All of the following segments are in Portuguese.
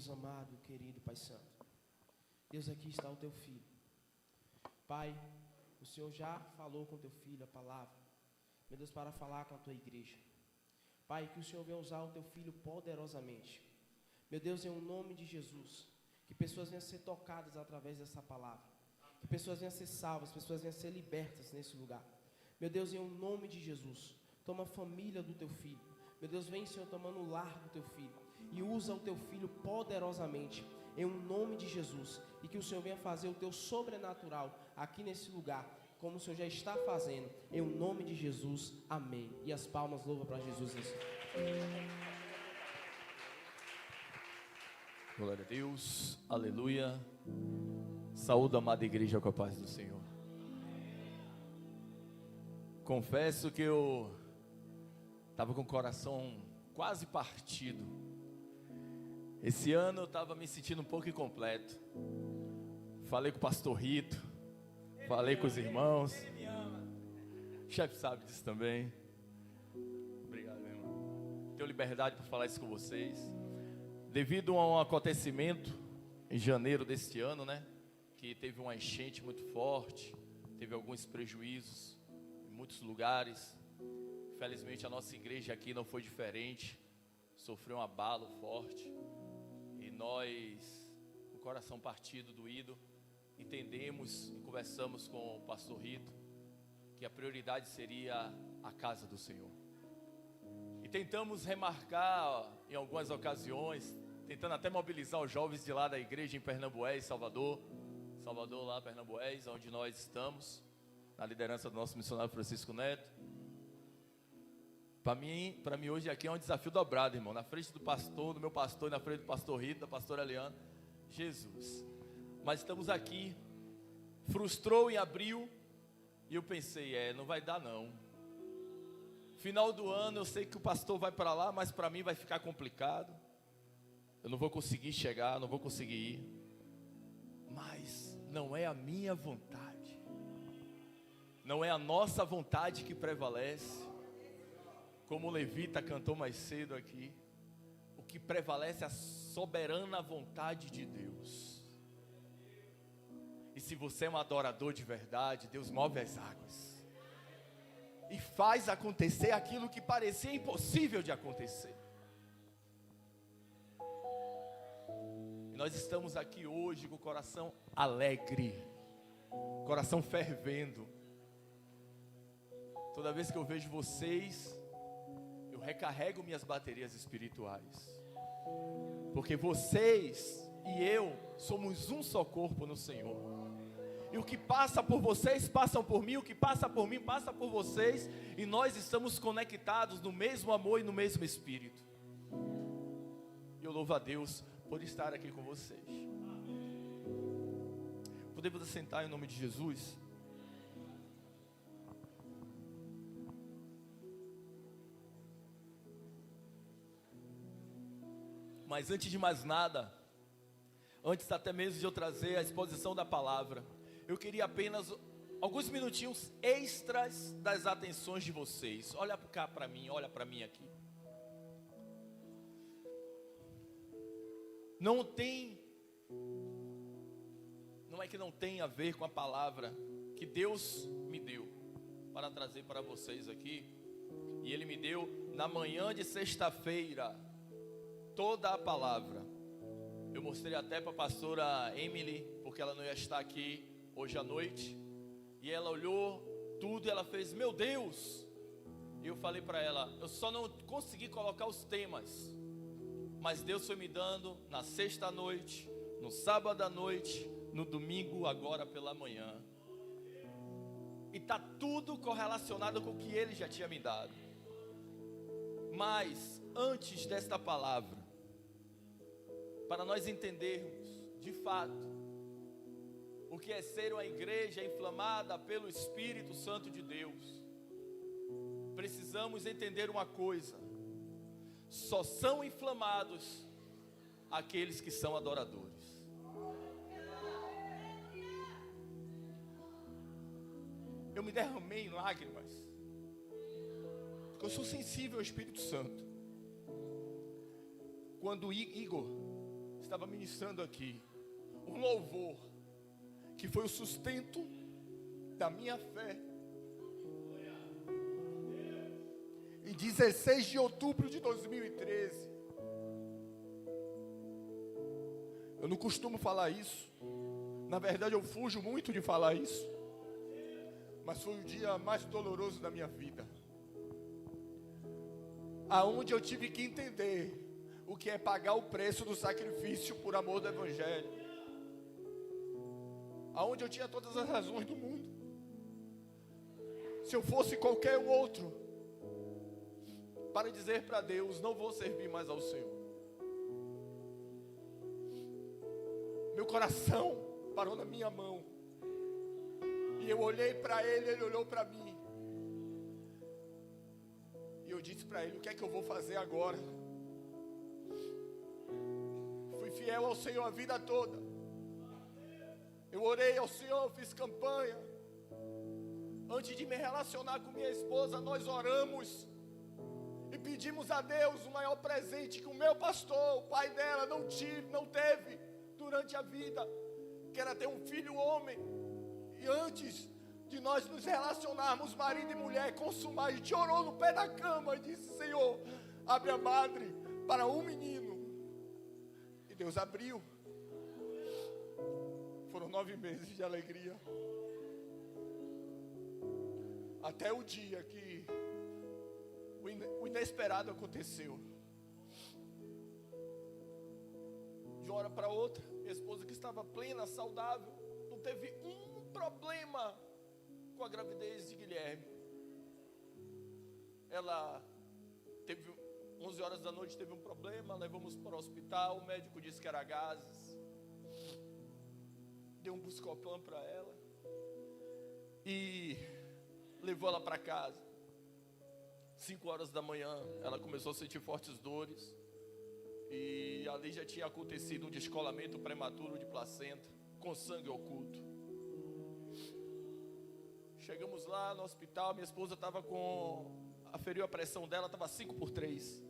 Deus amado, querido Pai Santo. Deus, aqui está o teu filho. Pai, o Senhor já falou com o teu filho a palavra, meu Deus, para falar com a tua igreja. Pai, que o Senhor venha usar o teu filho poderosamente. Meu Deus, em nome de Jesus, que pessoas venham ser tocadas através dessa palavra, que pessoas venham ser salvas, pessoas venham ser libertas nesse lugar. Meu Deus, em nome de Jesus, toma a família do teu filho. Meu Deus, vem, Senhor, tomando o lar do teu filho e usa o teu filho poderosamente, em nome de Jesus, e que o Senhor venha fazer o teu sobrenatural aqui nesse lugar, como o Senhor já está fazendo, em nome de Jesus, amém. E as palmas louvam para Jesus nesse. Glória a Deus, aleluia. Saúde, amada igreja, com a paz do Senhor. Confesso que eu estava com o coração quase partido. Esse ano eu estava me sentindo um pouco incompleto. Falei com o pastor Rito, falei com os irmãos. O chefe sabe disso também. Obrigado, meu irmão. Tenho liberdade para falar isso com vocês. Devido a um acontecimento em janeiro deste ano, né? Que teve uma enchente muito forte, teve alguns prejuízos em muitos lugares. Infelizmente a nossa igreja aqui não foi diferente, sofreu um abalo forte. E nós, com o coração partido, doído, entendemos e conversamos com o pastor Rito que a prioridade seria a casa do Senhor. E tentamos remarcar em algumas ocasiões, tentando até mobilizar os jovens de lá da igreja em Pernambués, Salvador lá, Pernambués, onde nós estamos, na liderança do nosso missionário Francisco Neto. Para mim hoje aqui é um desafio dobrado, irmão, na frente do pastor, do meu pastor, na frente do pastor Rito, da pastora Eliana, Jesus. Mas estamos aqui, frustrou em abril, e eu pensei, não vai dar não. Final do ano eu sei que o pastor vai para lá, mas para mim vai ficar complicado. Eu não vou conseguir chegar, não vou conseguir ir. Mas não é a minha vontade, não é a nossa vontade que prevalece. Como o levita cantou mais cedo aqui, o que prevalece é a soberana vontade de Deus. E se você é um adorador de verdade, Deus move as águas e faz acontecer aquilo que parecia impossível de acontecer. E nós estamos aqui hoje com o coração alegre, coração fervendo. Toda vez que eu vejo vocês, eu recarrego minhas baterias espirituais, porque vocês e eu somos um só corpo no Senhor. E o que passa por vocês, passam por mim. O que passa por mim, passa por vocês. E nós estamos conectados no mesmo amor e no mesmo Espírito. E eu louvo a Deus por estar aqui com vocês. Podemos assentar em nome de Jesus? Mas antes de mais nada, antes até mesmo de eu trazer a exposição da palavra, eu queria apenas alguns minutinhos extras das atenções de vocês. Olha cá para mim, olha para mim aqui. Não é que não tem a ver com a palavra que Deus me deu para trazer para vocês aqui. E Ele me deu na manhã de sexta-feira toda a palavra. Eu mostrei até para a pastora Emily, porque ela não ia estar aqui hoje à noite. E ela olhou tudo e ela fez, meu Deus. E eu falei para ela, eu só não consegui colocar os temas, mas Deus foi me dando na sexta à noite, no sábado à noite, no domingo agora pela manhã. E está tudo correlacionado com o que Ele já tinha me dado. Mas antes desta palavra, para nós entendermos de fato o que é ser uma igreja inflamada pelo Espírito Santo de Deus, precisamos entender uma coisa: só são inflamados aqueles que são adoradores. Eu me derramei em lágrimas, porque eu sou sensível ao Espírito Santo. Quando Igor estava ministrando aqui, um louvor que foi o sustento da minha fé. Em 16 de outubro de 2013. Eu não costumo falar isso. Na verdade, eu fujo muito de falar isso. Mas foi o dia mais doloroso da minha vida. Aonde eu tive que entender o que é pagar o preço do sacrifício por amor do Evangelho. Aonde eu tinha todas as razões do mundo. Se eu fosse qualquer outro, para dizer para Deus, não vou servir mais ao Senhor. Meu coração parou na minha mão. E eu olhei para Ele, Ele olhou para mim. E eu disse para Ele, o que é que eu vou fazer agora? Fui fiel ao Senhor a vida toda. Eu orei ao Senhor, fiz campanha. Antes de me relacionar com minha esposa, nós oramos. E pedimos a Deus o maior presente que o meu pastor, o pai dela, não teve durante a vida, que era ter um filho homem. E antes de nós nos relacionarmos, marido e mulher, consumar, a gente orou no pé da cama e disse, Senhor, abre a madre para um menino. E Deus abriu. Foram 9 meses de alegria. Até o dia que o inesperado aconteceu. De uma hora para outra, minha esposa, que estava plena, saudável, não teve um problema com a gravidez de Guilherme. Ela teve 11 horas da noite, teve um problema, levamos para o hospital, o médico disse que era gases, deu um Buscopan para ela e levou ela para casa. 5 horas da manhã, ela começou a sentir fortes dores. E ali já tinha acontecido um descolamento prematuro de placenta, com sangue oculto. Chegamos lá no hospital, minha esposa estava aferiu a pressão dela, estava 5/3.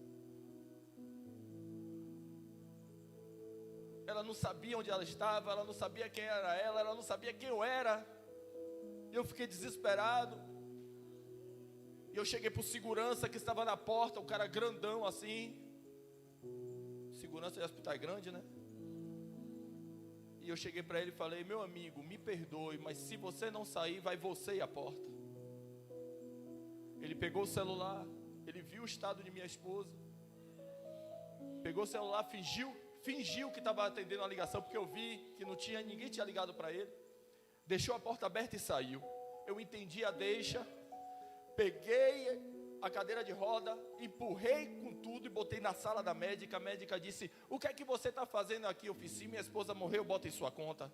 Ela não sabia onde ela estava, ela não sabia quem era ela não sabia quem eu era. E eu fiquei desesperado. E eu cheguei para o segurança que estava na porta, um cara grandão assim. Segurança de hospital é grande, né? E eu cheguei para ele e falei, meu amigo, me perdoe, mas se você não sair, vai você e a porta. Ele pegou o celular, ele viu o estado de minha esposa. Pegou o celular, fingiu que estava atendendo a ligação, porque eu vi que ninguém tinha ligado para ele. Deixou a porta aberta e saiu. Eu entendi a deixa. Peguei a cadeira de roda, empurrei com tudo e botei na sala da médica. A médica disse, o que é que você está fazendo aqui? Eu fiz, sim, minha esposa morreu, bota em sua conta.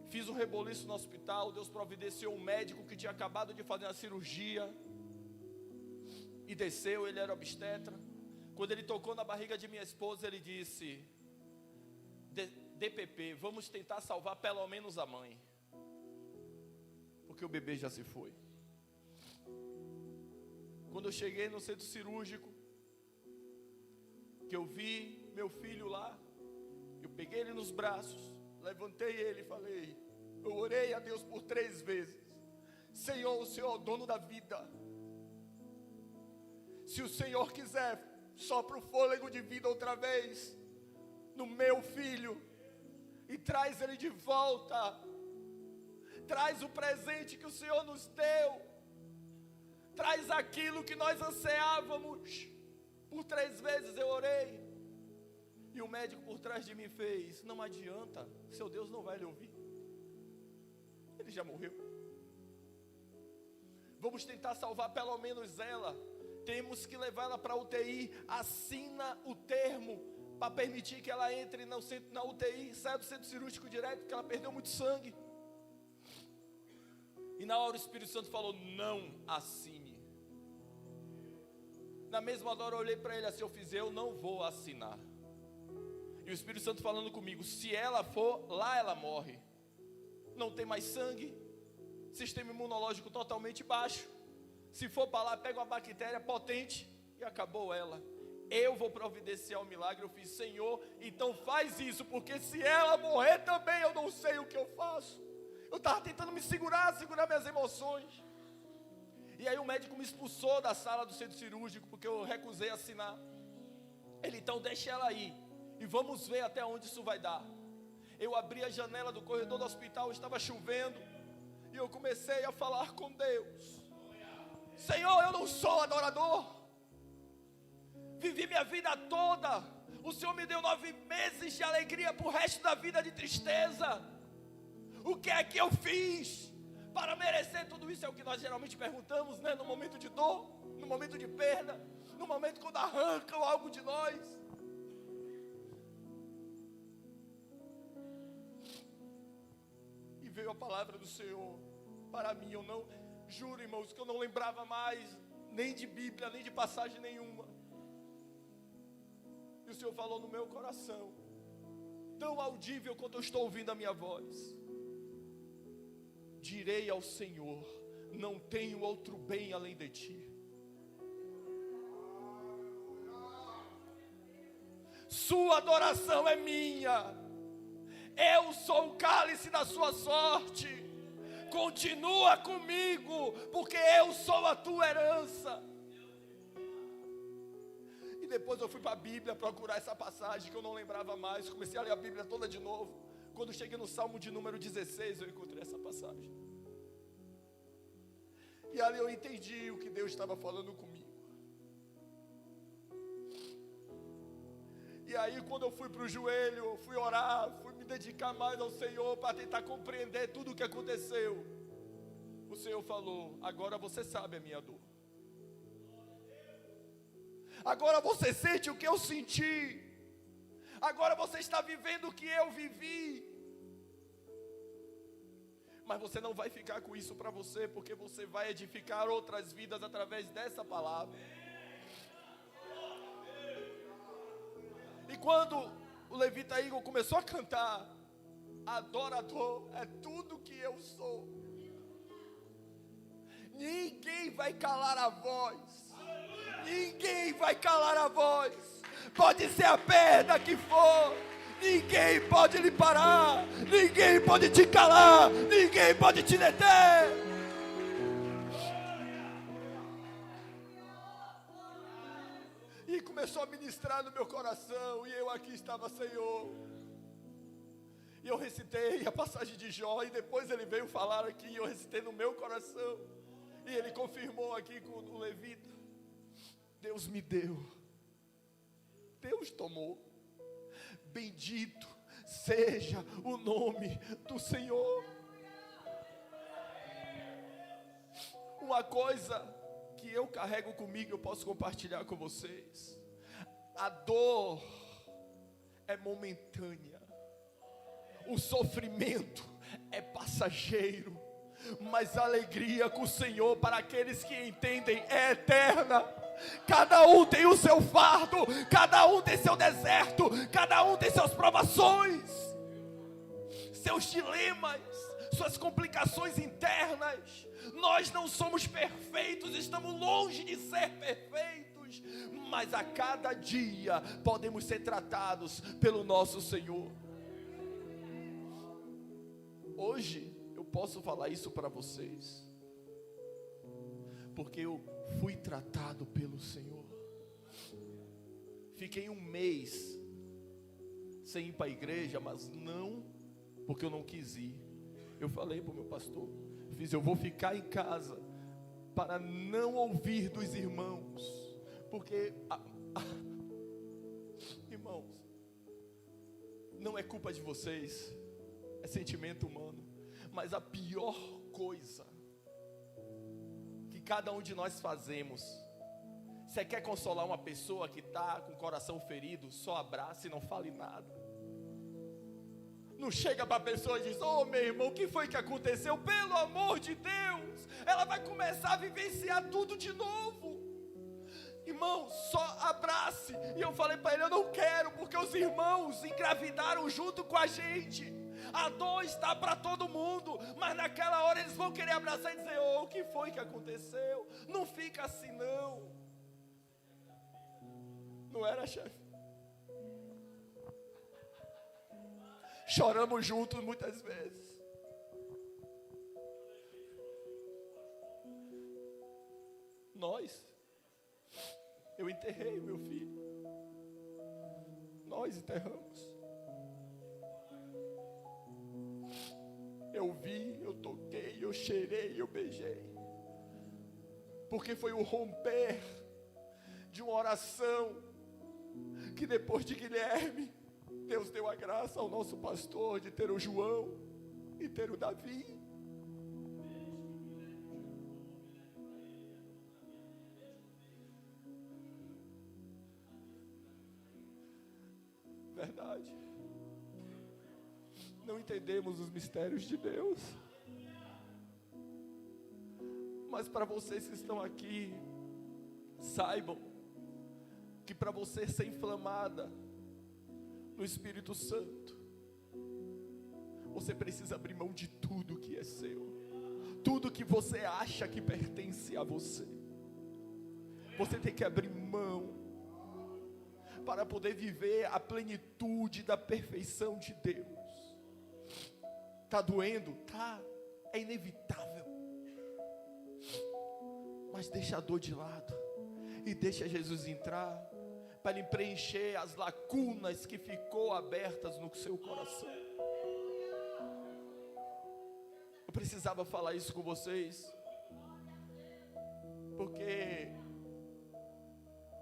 Fiz um reboliço no hospital, Deus providenciou um médico que tinha acabado de fazer a cirurgia. E desceu, ele era obstetra. Quando ele tocou na barriga de minha esposa, ele disse, DPP, vamos tentar salvar pelo menos a mãe. Porque o bebê já se foi. Quando eu cheguei no centro cirúrgico, que eu vi meu filho lá, eu peguei ele nos braços, levantei ele e falei, eu orei a Deus por 3 vezes. Senhor, o Senhor é o dono da vida. Se o Senhor quiser, sopra o fôlego de vida outra vez no meu filho e traz ele de volta. Traz o presente que o Senhor nos deu. Traz aquilo que nós ansiávamos. Por 3 vezes eu orei. E o médico por trás de mim fez, não adianta, seu Deus não vai lhe ouvir. Ele já morreu. Vamos tentar salvar pelo menos ela. Temos que levar ela para a UTI. Assina o termo para permitir que ela entre na UTI. Saia do centro cirúrgico direto, porque ela perdeu muito sangue. E na hora o Espírito Santo falou, não assine. Na mesma hora eu olhei para ele assim, eu fiz, eu não vou assinar. E o Espírito Santo falando comigo, se ela for, lá ela morre. Não tem mais sangue, sistema imunológico totalmente baixo. Se for para lá, pega uma bactéria potente e acabou ela. eu vou providenciar o milagre. Eu fiz: Senhor, então faz isso, porque se ela morrer também eu não sei o que eu faço. Eu estava tentando me segurar minhas emoções. E aí o médico me expulsou da sala do centro cirúrgico, porque eu recusei assinar. Ele: então deixa ela aí, e vamos ver até onde isso vai dar. Eu abri a janela do corredor do hospital, estava chovendo, e eu comecei a falar com Deus: Senhor, eu não sou adorador. Vivi minha vida toda, o Senhor me deu 9 meses de alegria para o resto da vida de tristeza. O que é que eu fiz para merecer tudo isso? É o que nós geralmente perguntamos, né? No momento de dor, no momento de perda, no momento quando arrancam algo de nós. E veio a palavra do Senhor para mim. Eu não, juro, irmãos, que eu não lembrava mais nem de Bíblia, nem de passagem nenhuma. E o Senhor falou no meu coração, tão audível quanto eu estou ouvindo a minha voz: direi ao Senhor, não tenho outro bem além de ti. Sua adoração é minha. Eu sou o cálice da sua sorte. Continua comigo, porque eu sou a tua herança. E depois eu fui para a Bíblia procurar essa passagem que eu não lembrava mais. Comecei a ler a Bíblia toda de novo. Quando cheguei no Salmo de número 16, eu encontrei essa passagem. E ali eu entendi o que Deus estava falando comigo. E aí quando eu fui para o joelho, fui orar, fui me dedicar mais ao Senhor para tentar compreender tudo o que aconteceu. O Senhor falou: agora você sabe a minha dor. Agora você sente o que eu senti. Agora você está vivendo o que eu vivi. Mas você não vai ficar com isso para você, porque você vai edificar outras vidas através dessa palavra. E quando o levita Igor começou a cantar: adorador é tudo que eu sou, ninguém vai calar a voz. Ninguém vai calar a voz. Pode ser a perda que for, ninguém pode lhe parar. Ninguém pode te calar. Ninguém pode te deter. E começou a ministrar no meu coração. E eu aqui estava: Senhor. E eu recitei a passagem de Jó. E depois ele veio falar aqui. E eu recitei no meu coração. E ele confirmou aqui com o levita. Deus me deu, Deus tomou. Bendito seja o nome do Senhor. Uma coisa que eu carrego comigo, eu posso compartilhar com vocês: a dor é momentânea, o sofrimento é passageiro, mas a alegria com o Senhor, para aqueles que entendem, é eterna. Cada um tem o seu fardo, cada um tem seu deserto, cada um tem suas provações, seus dilemas, suas complicações internas. Nós não somos perfeitos, estamos longe de ser perfeitos, mas a cada dia podemos ser tratados pelo nosso Senhor. Hoje eu posso falar isso para vocês, porque eu fui tratado pelo Senhor. Fiquei 1 mês sem ir para a igreja, mas não porque eu não quis ir. Eu falei para o meu pastor, eu vou ficar em casa para não ouvir dos irmãos, porque irmãos, não é culpa de vocês, é sentimento humano, mas a pior coisa que cada um de nós fazemos, você quer consolar uma pessoa que está com o coração ferido, só abraça e não fale nada. Não chega para a pessoa e diz: oh meu irmão, o que foi que aconteceu? Pelo amor de Deus, ela vai começar a vivenciar tudo de novo. Irmão, só abrace. E eu falei para ele: eu não quero, porque os irmãos engravidaram junto com a gente. A dor está para todo mundo, mas naquela hora eles vão querer abraçar e dizer: oh, o que foi que aconteceu? Não fica assim não. Não era, chefe? Choramos juntos muitas vezes. Eu enterrei o meu filho. Nós enterramos. Eu vi, eu toquei, eu cheirei, eu beijei. Porque foi o romper de uma oração que depois de Guilherme, Deus deu a graça ao nosso pastor de ter o João e ter o Davi. Verdade. Não entendemos os mistérios de Deus. Mas para vocês que estão aqui, saibam que para você ser inflamada no Espírito Santo, você precisa abrir mão de tudo que é seu, tudo que você acha que pertence a você. Você tem que abrir mão para poder viver a plenitude da perfeição de Deus. Está doendo? Tá, é inevitável. Mas deixa a dor de lado e deixa Jesus entrar para ele preencher as lacunas que ficou abertas no seu coração. Eu precisava falar isso com vocês, porque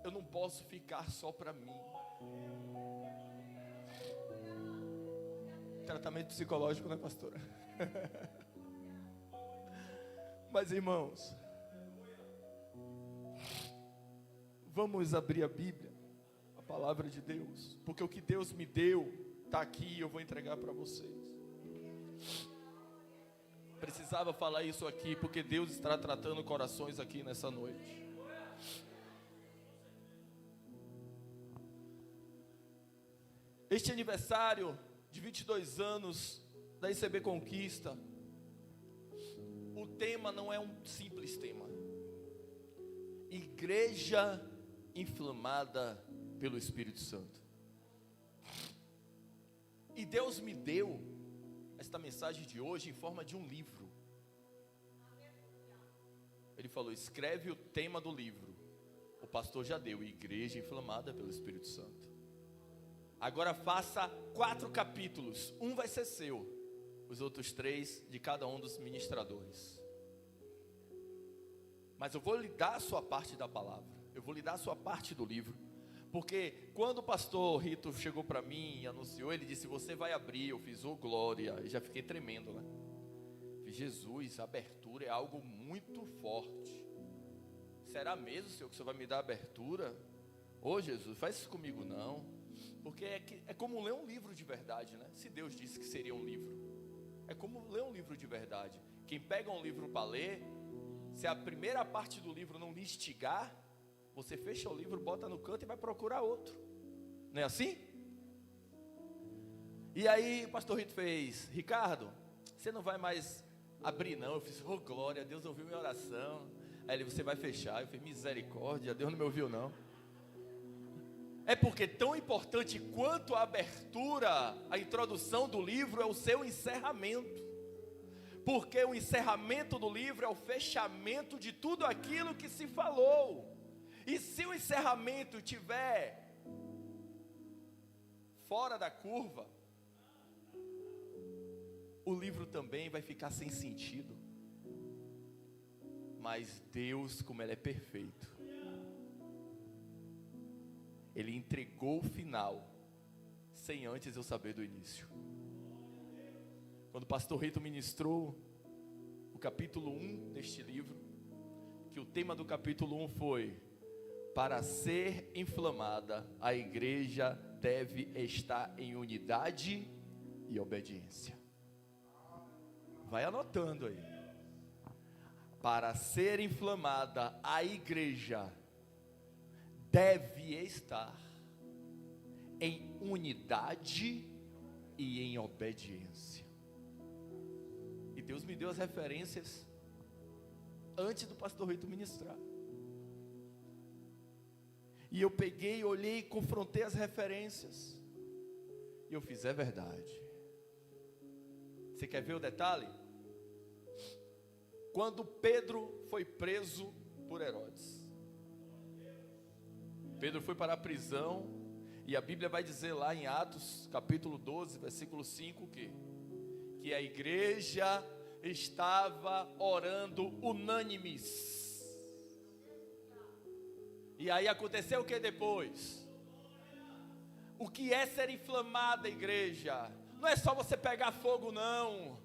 eu não posso ficar só para mim. Tratamento psicológico, né, pastora? Mas, irmãos, vamos abrir a Bíblia, a palavra de Deus, porque o que Deus me deu está aqui e eu vou entregar para vocês. Precisava falar isso aqui, porque Deus está tratando corações aqui nessa noite. Este aniversário de 22 anos da ICB Conquista, o tema não é um simples tema. Igreja inflamada pelo Espírito Santo. E Deus me deu esta mensagem de hoje em forma de um livro. Ele falou: escreve o tema do livro. O pastor já deu: Igreja inflamada pelo Espírito Santo. Agora faça 4 capítulos. Um vai ser seu, os outros 3 de cada um dos ministradores. Mas eu vou lhe dar a sua parte da palavra, eu vou lhe dar a sua parte do livro. Porque quando o pastor Rito chegou para mim e anunciou, ele disse: você vai abrir. Eu fiz: ô glória. E já fiquei tremendo, né? Fiz: Jesus, a abertura é algo muito forte. Será mesmo, Senhor, que o Senhor vai me dar abertura? Ô Jesus, faz isso comigo não. Porque é como ler um livro de verdade, né? Se Deus disse que seria um livro, é como ler um livro de verdade. Quem pega um livro para ler, se a primeira parte do livro não lhe instigar, você fecha o livro, bota no canto e vai procurar outro. Não é assim? E aí o pastor Rito fez: Ricardo, você não vai mais abrir não. Eu fiz: ô glória, Deus ouviu minha oração. Aí ele: você vai fechar. Eu fiz: misericórdia, Deus não me ouviu não. É porque tão importante quanto a abertura, a introdução do livro é o seu encerramento. Porque o encerramento do livro é o fechamento de tudo aquilo que se falou. E se o encerramento estiver fora da curva, o livro também vai ficar sem sentido. Mas Deus, como Ele é perfeito, Ele entregou o final sem antes eu saber do início. Quando o pastor Rito ministrou o capítulo 1 deste livro, que o tema do capítulo 1 foi: para ser inflamada, a igreja deve estar em unidade e obediência. Vai anotando aí. Para ser inflamada, a igreja deve estar em unidade e em obediência. E Deus me deu as referências antes do pastor Rito ministrar. E eu peguei, olhei, confrontei as referências. E eu fiz, é verdade. Você quer ver o detalhe? Quando Pedro foi preso por Herodes. Pedro foi para a prisão. E a Bíblia vai dizer lá em Atos, capítulo 12, versículo 5, que a igreja estava orando unânimes. E aí aconteceu o que depois? O que é ser inflamada, igreja? Não é só você pegar fogo, não.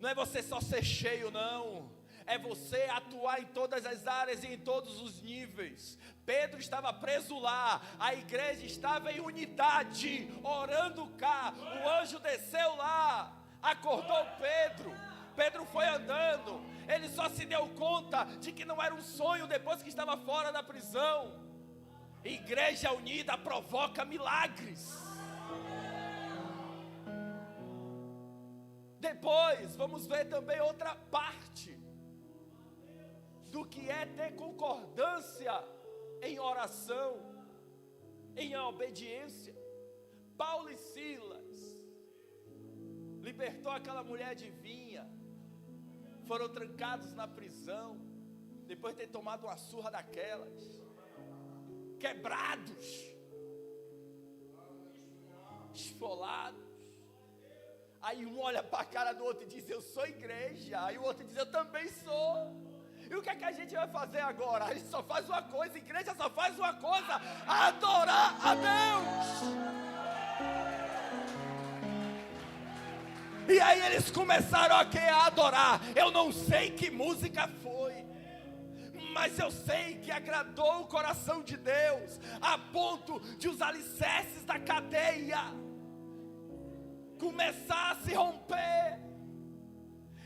Não é você só ser cheio, não. É você atuar em todas as áreas e em todos os níveis. Pedro estava preso lá, a igreja estava em unidade, orando cá. O anjo desceu lá, acordou Pedro. Pedro foi andando, ele só se deu conta de que não era um sonho depois que estava fora da prisão. Igreja unida provoca milagres. Depois, vamos ver também outra parte do que é ter concordância em oração, em obediência. Paulo e Silas libertou aquela mulher adivinha, foram trancados na prisão, depois de ter tomado uma surra daquelas, quebrados, esfolados. Aí um olha para a cara do outro e diz, eu sou igreja. Aí o outro diz, eu também sou. E o que é que a gente vai fazer agora? A gente só faz uma coisa, a igreja só faz uma coisa, adorar a Deus. E aí eles começaram a adorar. Eu não sei que música foi, mas eu sei que agradou o coração de Deus, a ponto de os alicerces da cadeia começar a se romper.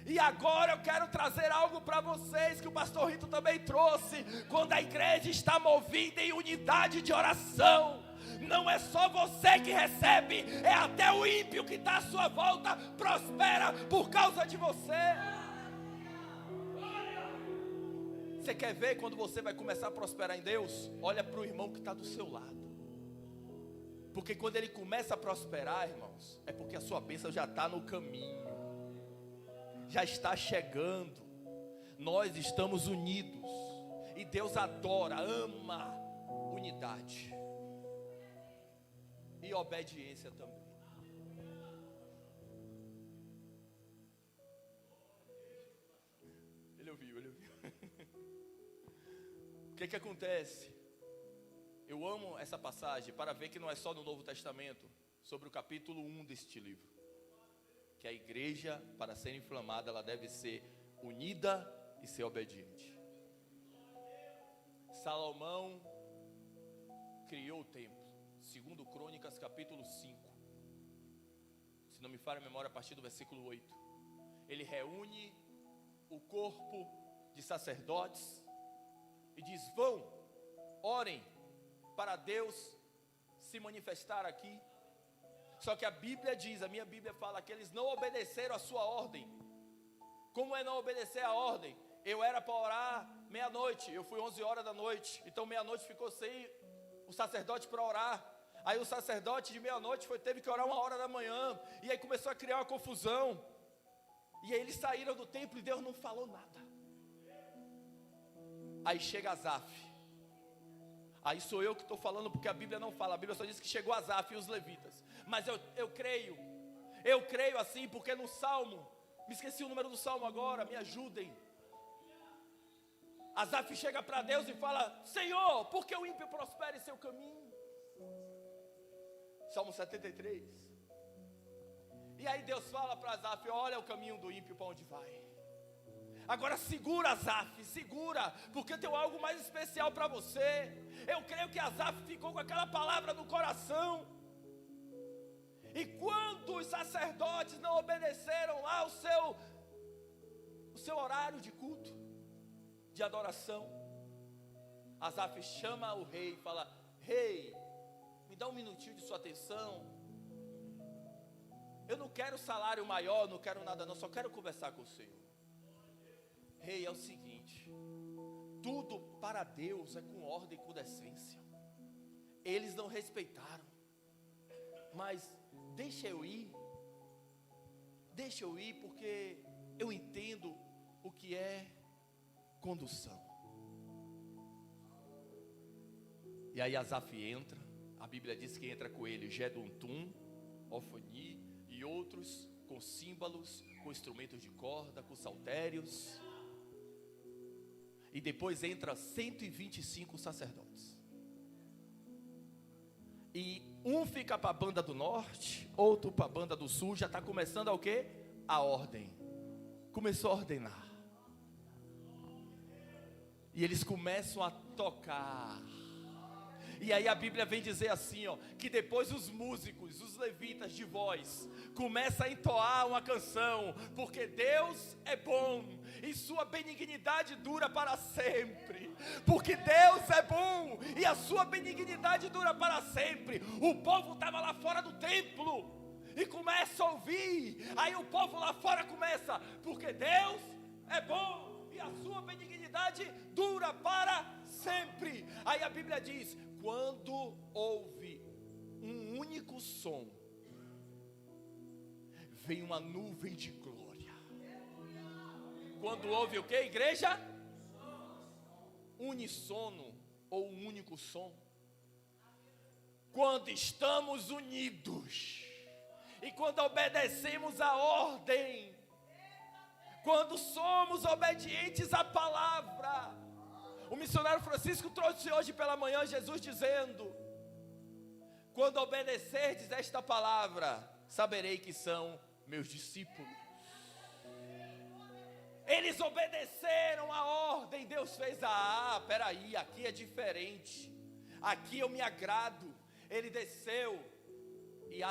E agora eu quero trazer algo para vocês que o pastor Rito também trouxe. Quando a igreja está movida em unidade de oração, não é só você que recebe, é até o ímpio que está à sua volta prospera por causa de você. Você quer ver quando você vai começar a prosperar em Deus? Olha para o irmão que está do seu lado. Porque quando ele começa a prosperar, irmãos, é porque a sua bênção já está no caminho, já está chegando. Nós estamos unidos, e Deus adora, ama unidade e obediência também. Ele ouviu. O que acontece? Eu amo essa passagem para ver que não é só no Novo Testamento, sobre o capítulo 1 deste livro, que a igreja, para ser inflamada, ela deve ser unida e ser obediente. Salomão criou o templo, segundo Crônicas capítulo 5, se não me falha a memória, a partir do versículo 8. Ele reúne o corpo de sacerdotes e diz, vão, orem para Deus se manifestar aqui. Só que a Bíblia diz, a minha Bíblia fala que eles não obedeceram a sua ordem. Como é não obedecer a ordem? Eu era para orar meia-noite, eu fui 11 horas da noite, então meia-noite ficou sem o sacerdote para orar. Aí o sacerdote de meia-noite teve que orar 1 hora da manhã, e aí começou a criar uma confusão. E aí eles saíram do templo e Deus não falou nada. Aí chega Asaf. Aí sou eu que estou falando, porque a Bíblia não fala, a Bíblia só diz que chegou Asaf e os levitas. Mas eu creio assim, porque no Salmo, me esqueci o número do Salmo agora, me ajudem. Asaf chega para Deus e fala, Senhor, por que o ímpio prospera em seu caminho? Salmo 73. E aí Deus fala para Asaf, olha o caminho do ímpio para onde vai. Agora segura, Asaf, segura, porque eu tenho algo mais especial para você. Eu creio que Asaf ficou com aquela palavra no coração. E quando os sacerdotes não obedeceram lá o seu horário de culto, de adoração, Asaf chama o rei e fala, rei, me dá um minutinho de sua atenção. Eu não quero salário maior, não quero nada não, só quero conversar com o Senhor. Rei, é o seguinte, tudo para Deus é com ordem e com decência. Eles não respeitaram. Mas deixa eu ir porque eu entendo o que é condução. E aí Asaf entra, a Bíblia diz que entra com ele Jedutum, Ofani e outros com símbolos, com instrumentos de corda, com saltérios. E depois entra 125 sacerdotes. E um fica para a banda do norte, outro para a banda do sul. Já está começando a o quê? A ordem. Começou a ordenar. E eles começam a tocar. E aí a Bíblia vem dizer assim, ó, que depois os músicos, os levitas de voz, começam a entoar uma canção, porque Deus é bom, e sua benignidade dura para sempre, porque Deus é bom, e a sua benignidade dura para sempre. O povo estava lá fora do templo, e começa a ouvir, aí o povo lá fora começa, porque Deus é bom, e a sua benignidade dura para sempre. Aí a Bíblia diz, quando houve um único som, vem uma nuvem de glória. Quando houve o que, igreja? Unissono ou um único som. Quando estamos unidos e quando obedecemos a ordem, quando somos obedientes à palavra. O missionário Francisco trouxe hoje pela manhã Jesus dizendo: quando obedecerdes esta palavra, saberei que são meus discípulos. Eles obedeceram a ordem. Deus fez peraí, aqui é diferente, aqui eu me agrado. Ele desceu e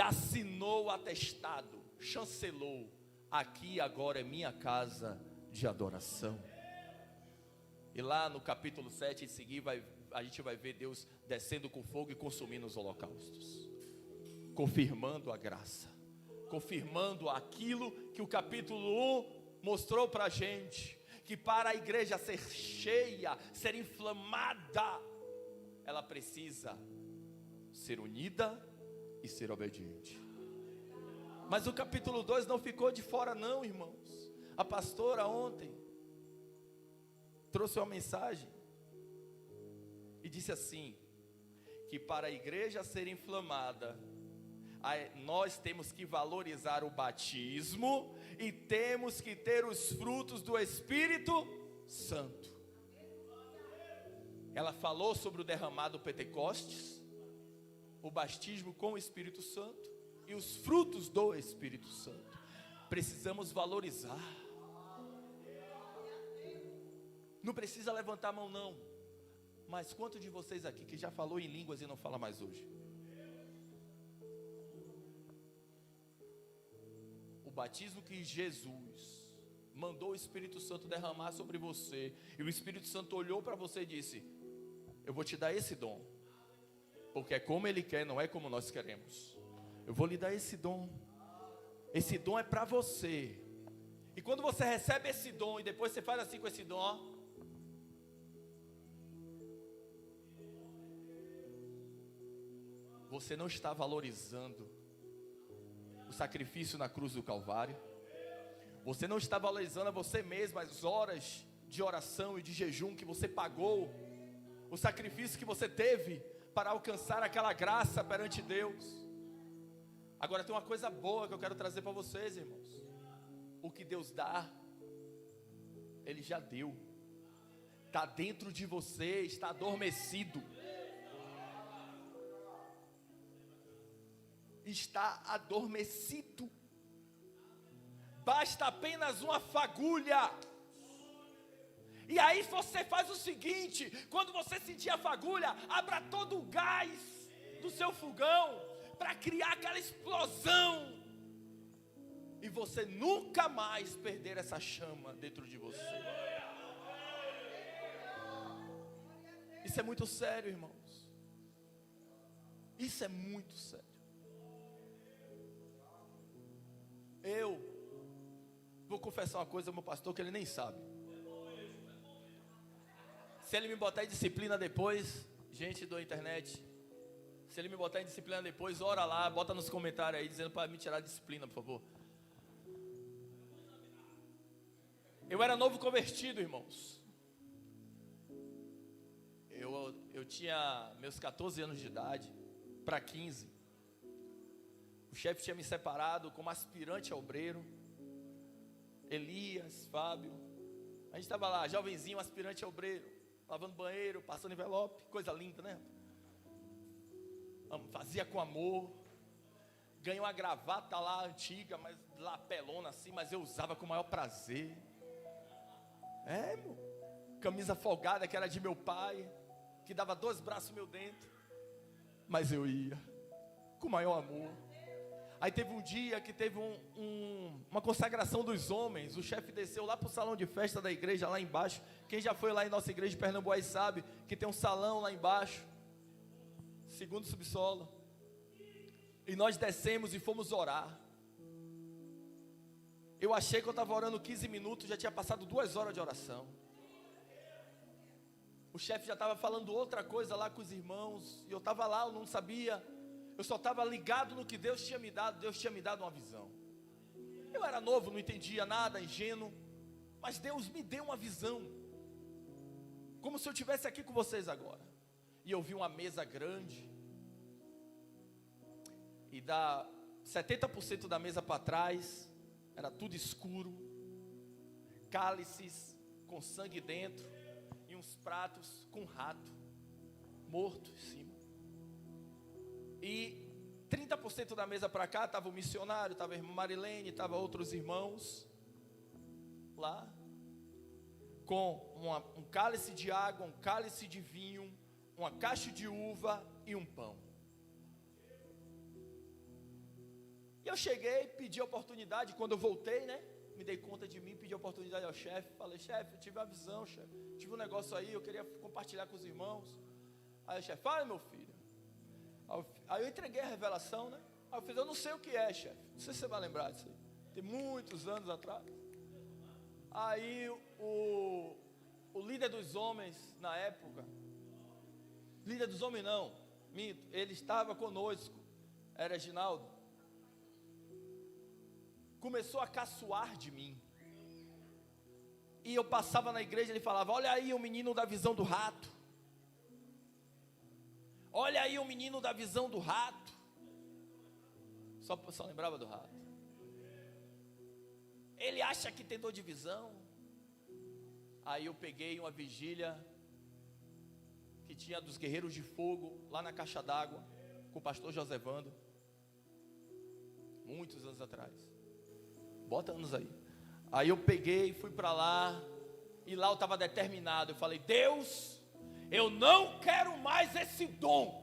assinou o atestado, chancelou: aqui agora é minha casa de adoração. E lá no capítulo 7 em seguir a gente vai ver Deus descendo com fogo e consumindo os holocaustos, confirmando a graça, confirmando aquilo que o capítulo 1 mostrou para a gente, que para a igreja ser cheia, ser inflamada, ela precisa ser unida e ser obediente. Mas o capítulo 2 não ficou de fora não, irmãos. A pastora ontem trouxe uma mensagem e disse assim, que para a igreja ser inflamada, nós temos que valorizar o batismo e temos que ter os frutos do Espírito Santo. Ela falou sobre o derramado Pentecostes, o batismo com o Espírito Santo e os frutos do Espírito Santo. Precisamos valorizar. Não precisa levantar a mão não. Mas quantos de vocês aqui que já falou em línguas e não fala mais hoje? O batismo que Jesus mandou o Espírito Santo derramar sobre você, e o Espírito Santo olhou para você e disse: eu vou te dar esse dom, porque é como Ele quer, não é como nós queremos. Eu vou lhe dar esse dom. Esse dom é para você. E quando você recebe esse dom e depois você faz assim com esse dom, ó, você não está valorizando o sacrifício na cruz do Calvário. Você não está valorizando a você mesmo, as horas de oração e de jejum que você pagou, o sacrifício que você teve para alcançar aquela graça perante Deus. Agora tem uma coisa boa que eu quero trazer para vocês, irmãos. O que Deus dá, Ele já deu. Está dentro de você, está adormecido. Está adormecido. Basta apenas uma fagulha. E aí você faz o seguinte: quando você sentir a fagulha, abra todo o gás do seu fogão para criar aquela explosão, e você nunca mais perder essa chama dentro de você. Isso é muito sério, irmãos. Isso é muito sério. Eu vou confessar uma coisa ao meu pastor que ele nem sabe. Se ele me botar em disciplina depois, gente da internet, se ele me botar em disciplina depois, ora lá, bota nos comentários aí, dizendo para me tirar de disciplina, por favor. Eu era novo convertido, irmãos. Eu tinha meus 14 anos de idade, para 15. O chefe tinha me separado como aspirante a obreiro. Elias, Fábio. A gente estava lá, jovenzinho, aspirante a obreiro, lavando banheiro, passando envelope, coisa linda, né? Fazia com amor. Ganhei uma gravata lá antiga, mas lapelona assim, mas eu usava com o maior prazer. Irmão. Camisa folgada que era de meu pai, que dava 2 braços meu dentro, mas eu ia com o maior amor. Aí teve um dia que teve uma consagração dos homens. O chefe desceu lá para o salão de festa da igreja lá embaixo. Quem já foi lá em nossa igreja de Pernambuco sabe que tem um salão lá embaixo, segundo subsolo. E nós descemos e fomos orar. Eu achei que eu estava orando 15 minutos, já tinha passado 2 horas de oração. O chefe já estava falando outra coisa lá com os irmãos, e eu estava lá, eu não sabia. Eu só estava ligado no que Deus tinha me dado. Deus tinha me dado uma visão. Eu era novo, não entendia nada, ingênuo, mas Deus me deu uma visão, como se eu estivesse aqui com vocês agora. E eu vi uma mesa grande, e da 70% da mesa para trás era tudo escuro, cálices com sangue dentro, e uns pratos com rato morto em cima. E 30% da mesa para cá estava o missionário, estava a irmã Marilene, estava outros irmãos lá, com um cálice de água, um cálice de vinho, uma caixa de uva e um pão. E eu cheguei, pedi a oportunidade. Quando eu voltei, né, me dei conta de mim, pedi a oportunidade ao chefe. Falei: chefe, eu tive uma visão, chefe, tive um negócio aí, eu queria compartilhar com os irmãos. Aí o chefe: fala, meu filho. Aí eu entreguei a revelação, né? Aí eu fiz: eu não sei o que é, chefe, não sei se você vai lembrar disso aí, tem muitos anos atrás. Aí o líder dos homens na época, líder dos homens não, minto, ele estava conosco, era Reginaldo, começou a caçoar de mim. E eu passava na igreja, ele falava: olha aí o menino da visão do rato. Olha aí o menino da visão do rato. Só lembrava do rato. Ele acha que tem dor de visão. Aí eu peguei uma vigília que tinha dos guerreiros de fogo lá na caixa d'água, com o pastor José Vando, muitos anos atrás. Bota anos aí. Aí eu peguei, fui para lá, e lá eu estava determinado. Eu falei: Deus, eu não quero mais esse dom.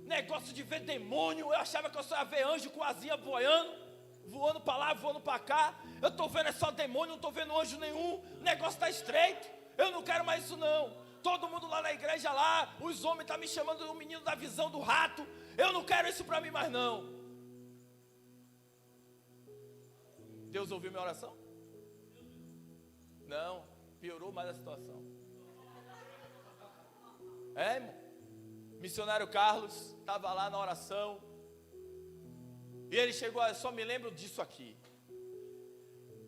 Negócio de ver demônio. Eu achava que eu só ia ver anjo com asinha voando para lá, voando para cá. Eu estou vendo é só demônio, não estou vendo anjo nenhum. O negócio está estreito. Eu não quero mais isso não. Todo mundo lá na igreja lá, os homens estão me chamando do menino da visão do rato. Eu não quero isso para mim mais não. Deus ouviu minha oração? Não, piorou mais a situação. Irmão, missionário Carlos estava lá na oração, e ele chegou: eu só me lembro disso aqui.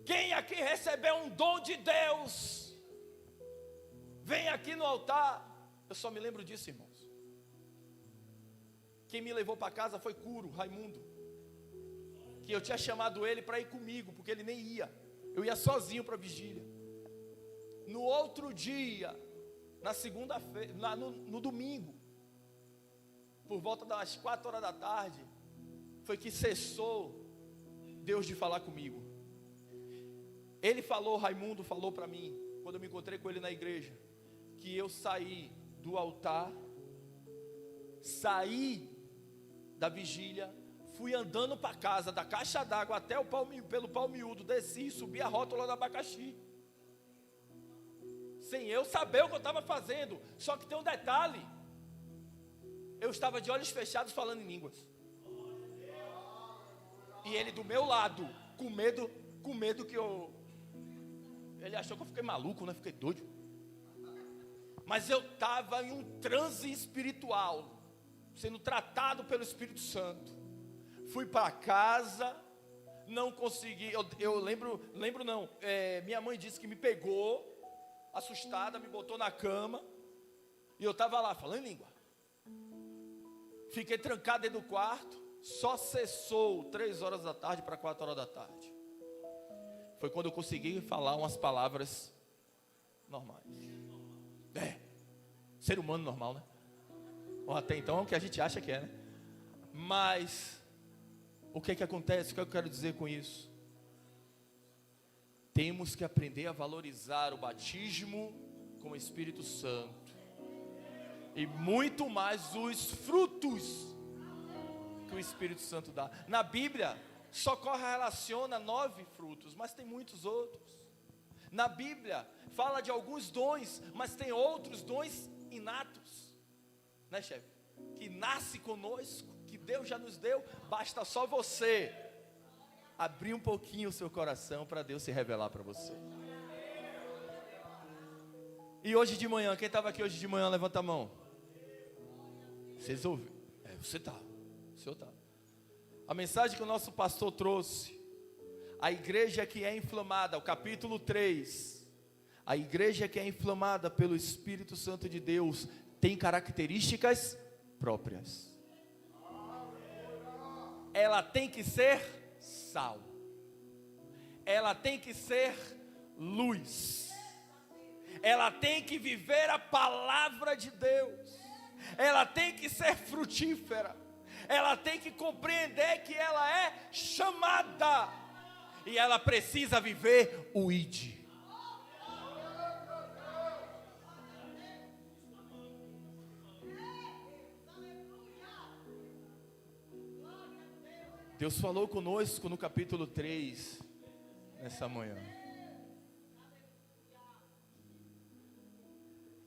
Quem aqui recebeu um dom de Deus, vem aqui no altar. Eu só me lembro disso, irmãos. Quem me levou para casa foi Curo, Raimundo, que eu tinha chamado ele para ir comigo, porque ele nem ia. Eu ia sozinho para a vigília. No outro dia, na segunda-feira, no domingo, por volta das 4 horas da tarde, foi que cessou Deus de falar comigo. Ele falou, Raimundo falou para mim, quando eu me encontrei com ele na igreja, que eu saí do altar, saí da vigília, fui andando para casa, da caixa d'água até pelo pau miúdo, desci e subi a rótula do abacaxi, sem eu saber o que eu estava fazendo. Só que tem um detalhe: eu estava de olhos fechados falando em línguas, e ele do meu lado, com medo que ele achou que eu fiquei maluco, né? Fiquei doido. Mas eu estava em um transe espiritual, sendo tratado pelo Espírito Santo. Fui para casa, não consegui, eu lembro não, minha mãe disse que me pegou, assustada, me botou na cama, e eu estava lá falando em língua. Fiquei trancado dentro do quarto, só cessou 3 horas da tarde para 4 horas da tarde. Foi quando eu consegui falar umas palavras normais. Ser humano normal, né? Ou até então é o que a gente acha que é, né? Mas o que acontece? O que eu quero dizer com isso? Temos que aprender a valorizar o batismo com o Espírito Santo. E muito mais os frutos que o Espírito Santo dá. Na Bíblia, só relaciona 9 frutos, mas tem muitos outros. Na Bíblia, fala de alguns dons, mas tem outros dons inatos. Né, chefe? Que nasce conosco, que Deus já nos deu. Basta só você abrir um pouquinho o seu coração para Deus se revelar para você. E hoje de manhã, quem estava aqui hoje de manhã, levanta a mão. Vocês ouviram? Você está. O senhor está. A mensagem que o nosso pastor trouxe, a igreja que é inflamada, o capítulo 3, a igreja que é inflamada pelo Espírito Santo de Deus, tem características próprias. Ela tem que ser sal. Ela tem que ser luz. Ela tem que viver a palavra de Deus. Ela tem que ser frutífera. Ela tem que compreender que ela é chamada. E ela precisa viver o ID. Deus falou conosco no capítulo 3, nessa manhã.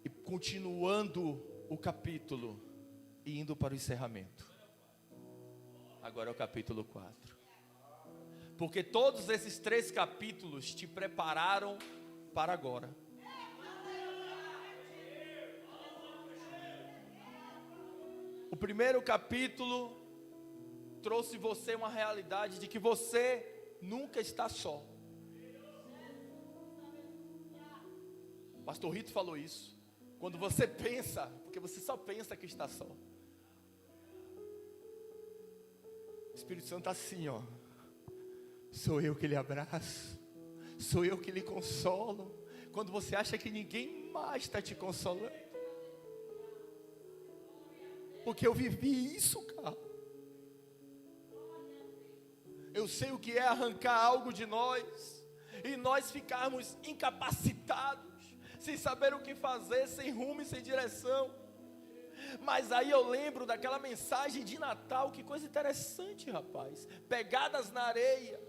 E continuando o capítulo e indo para o encerramento. Agora é o capítulo 4. Porque todos esses 3 capítulos te prepararam para agora. O primeiro capítulo trouxe você uma realidade de que você nunca está só. O pastor Rito falou isso. Quando você pensa, porque você só pensa que está só. O Espírito Santo está assim, ó. Sou eu que lhe abraço. Sou eu que lhe consolo. Quando você acha que ninguém mais está te consolando. Porque eu vivi isso, cara. Eu sei o que é arrancar algo de nós. E nós ficarmos incapacitados. Sem saber o que fazer, sem rumo e sem direção. Mas aí eu lembro daquela mensagem de Natal. Que coisa interessante, rapaz. Pegadas na areia.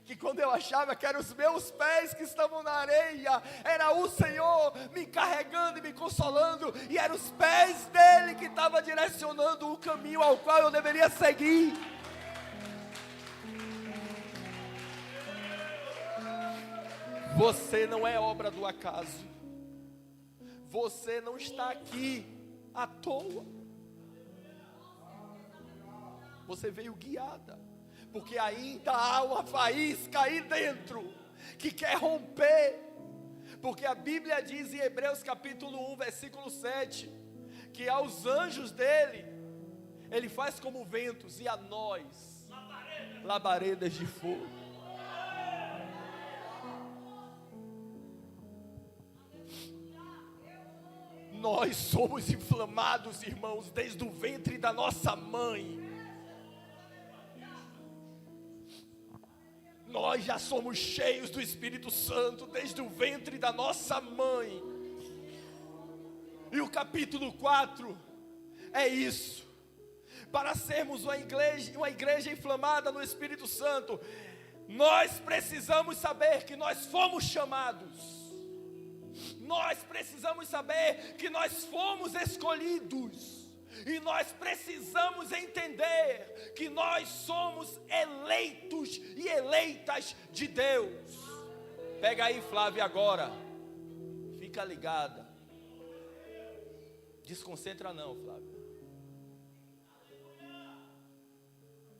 Que quando eu achava que eram os meus pés que estavam na areia, era o Senhor me carregando e me consolando. E eram os pés dele que estavam direcionando o caminho ao qual eu deveria seguir. Você não é obra do acaso. Você não está aqui à toa. Você veio guiada. Porque ainda há uma faísca aí dentro que quer romper. Porque a Bíblia diz em Hebreus capítulo 1, versículo 7, que aos anjos dele, ele faz como ventos, e a nós, labaredas de fogo. Nós somos inflamados, irmãos, desde o ventre da nossa mãe. Nós já somos cheios do Espírito Santo desde o ventre da nossa mãe. E o capítulo 4 é isso. Para sermos uma igreja inflamada no Espírito Santo, nós precisamos saber que nós fomos chamados. Nós precisamos saber que nós fomos escolhidos. E nós precisamos entender que nós somos eleitos e eleitas de Deus. Pega aí, Flávia, agora. Fica ligada. Desconcentra não, Flávio.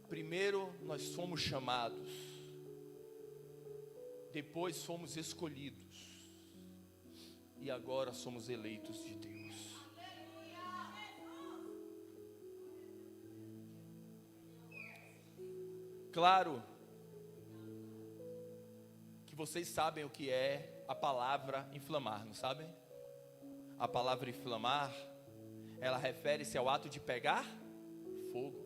Primeiro nós fomos chamados, depois fomos escolhidos, e agora somos eleitos de Deus. Claro que vocês sabem o que é a palavra inflamar, não sabem? A palavra inflamar, ela refere-se ao ato de pegar fogo,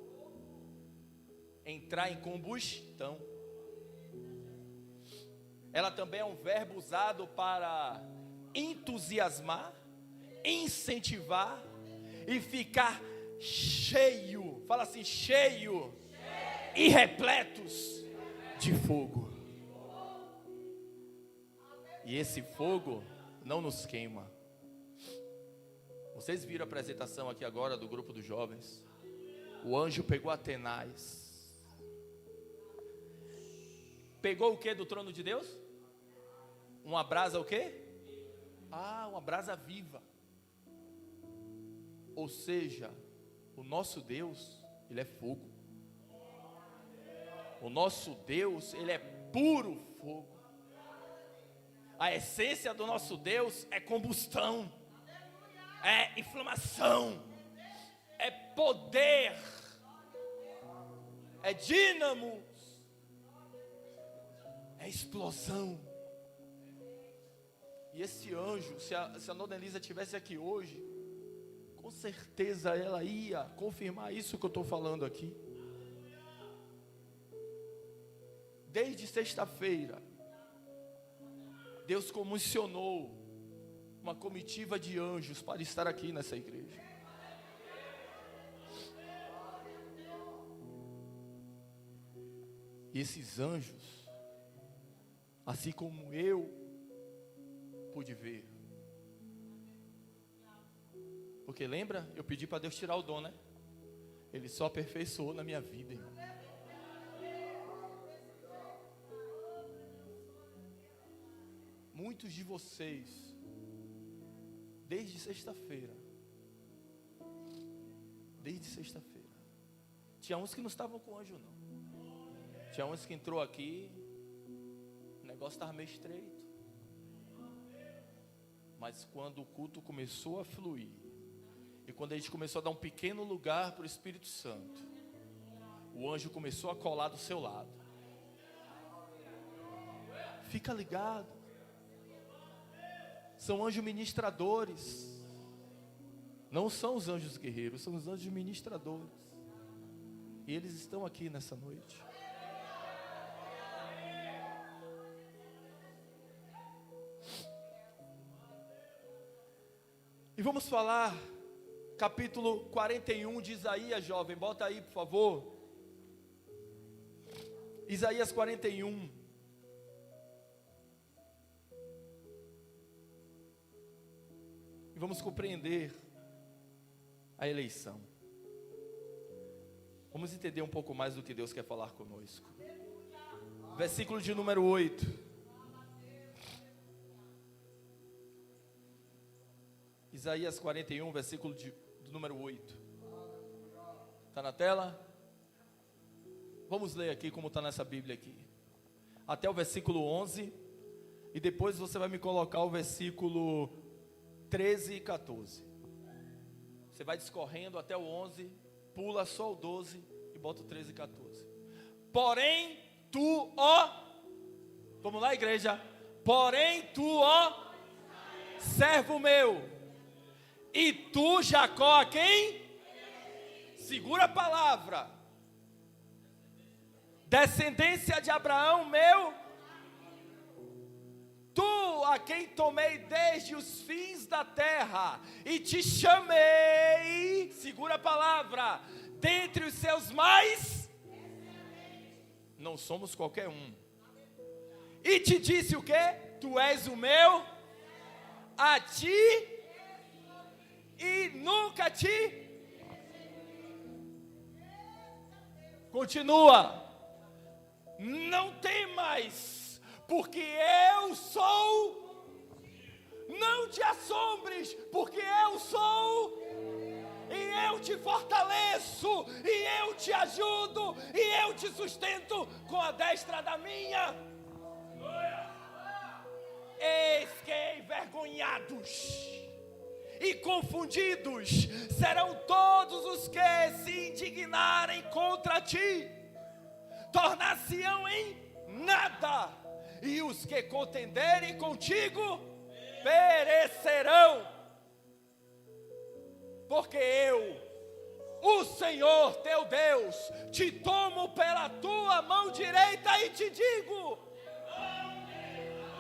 entrar em combustão. Ela também é um verbo usado para entusiasmar, incentivar e ficar cheio. Fala assim, cheio e repletos de fogo. E esse fogo não nos queima. Vocês viram a apresentação aqui agora do grupo dos jovens? O anjo pegou Atenais. Pegou o que do trono de Deus? Uma brasa o quê? Uma brasa viva. Ou seja, o nosso Deus, Ele é fogo. O nosso Deus, Ele é puro fogo. A essência do nosso Deus é combustão, é inflamação, é poder, é dínamo, é explosão. E esse anjo, se a Dona Elisa estivesse aqui hoje, com certeza ela ia confirmar isso que eu estou falando aqui. Desde sexta-feira, Deus comissionou uma comitiva de anjos para estar aqui nessa igreja. E esses anjos, assim como eu pude ver, porque lembra, eu pedi para Deus tirar o dom, né? Ele só aperfeiçoou na minha vida, irmão. Muitos de vocês, desde sexta-feira, tinha uns que não estavam com anjo não, tinha uns que entrou aqui, o negócio estava meio estreito, mas quando o culto começou a fluir, e quando a gente começou a dar um pequeno lugar para o Espírito Santo, o anjo começou a colar do seu lado. Fica ligado. São anjos ministradores. Não são os anjos guerreiros, são os anjos ministradores. E eles estão aqui nessa noite. E vamos falar capítulo 41 de Isaías, jovem. Bota aí, por favor. Isaías 41. E vamos compreender a eleição. Vamos entender um pouco mais do que Deus quer falar conosco. Versículo de número 8. Isaías 41, versículo do número 8. Está na tela? Vamos ler aqui como está nessa Bíblia aqui. Até o versículo 11. E depois você vai me colocar o versículo 13 e 14. Você vai discorrendo até o 11, pula só o 12 e bota o 13 e 14. Porém tu, ó, vamos lá, igreja. Porém tu, ó, servo meu, e tu, Jacó, a quem? Segura a palavra. Descendência de Abraão, meu, tu a quem tomei desde os fins da terra, e te chamei, segura a palavra, dentre os seus mais, não somos qualquer um, e te disse o que? Tu és o meu, a ti, e nunca te, continua, não temas, porque eu sou, não te assombres, porque eu sou, eu te fortaleço, e eu te ajudo, e eu te sustento com a destra da minha. Eis que envergonhados e confundidos serão todos os que se indignarem contra ti, tornar-se-ão em nada, e os que contenderem contigo perecerão. Porque eu, o Senhor teu Deus, te tomo pela tua mão direita e te digo: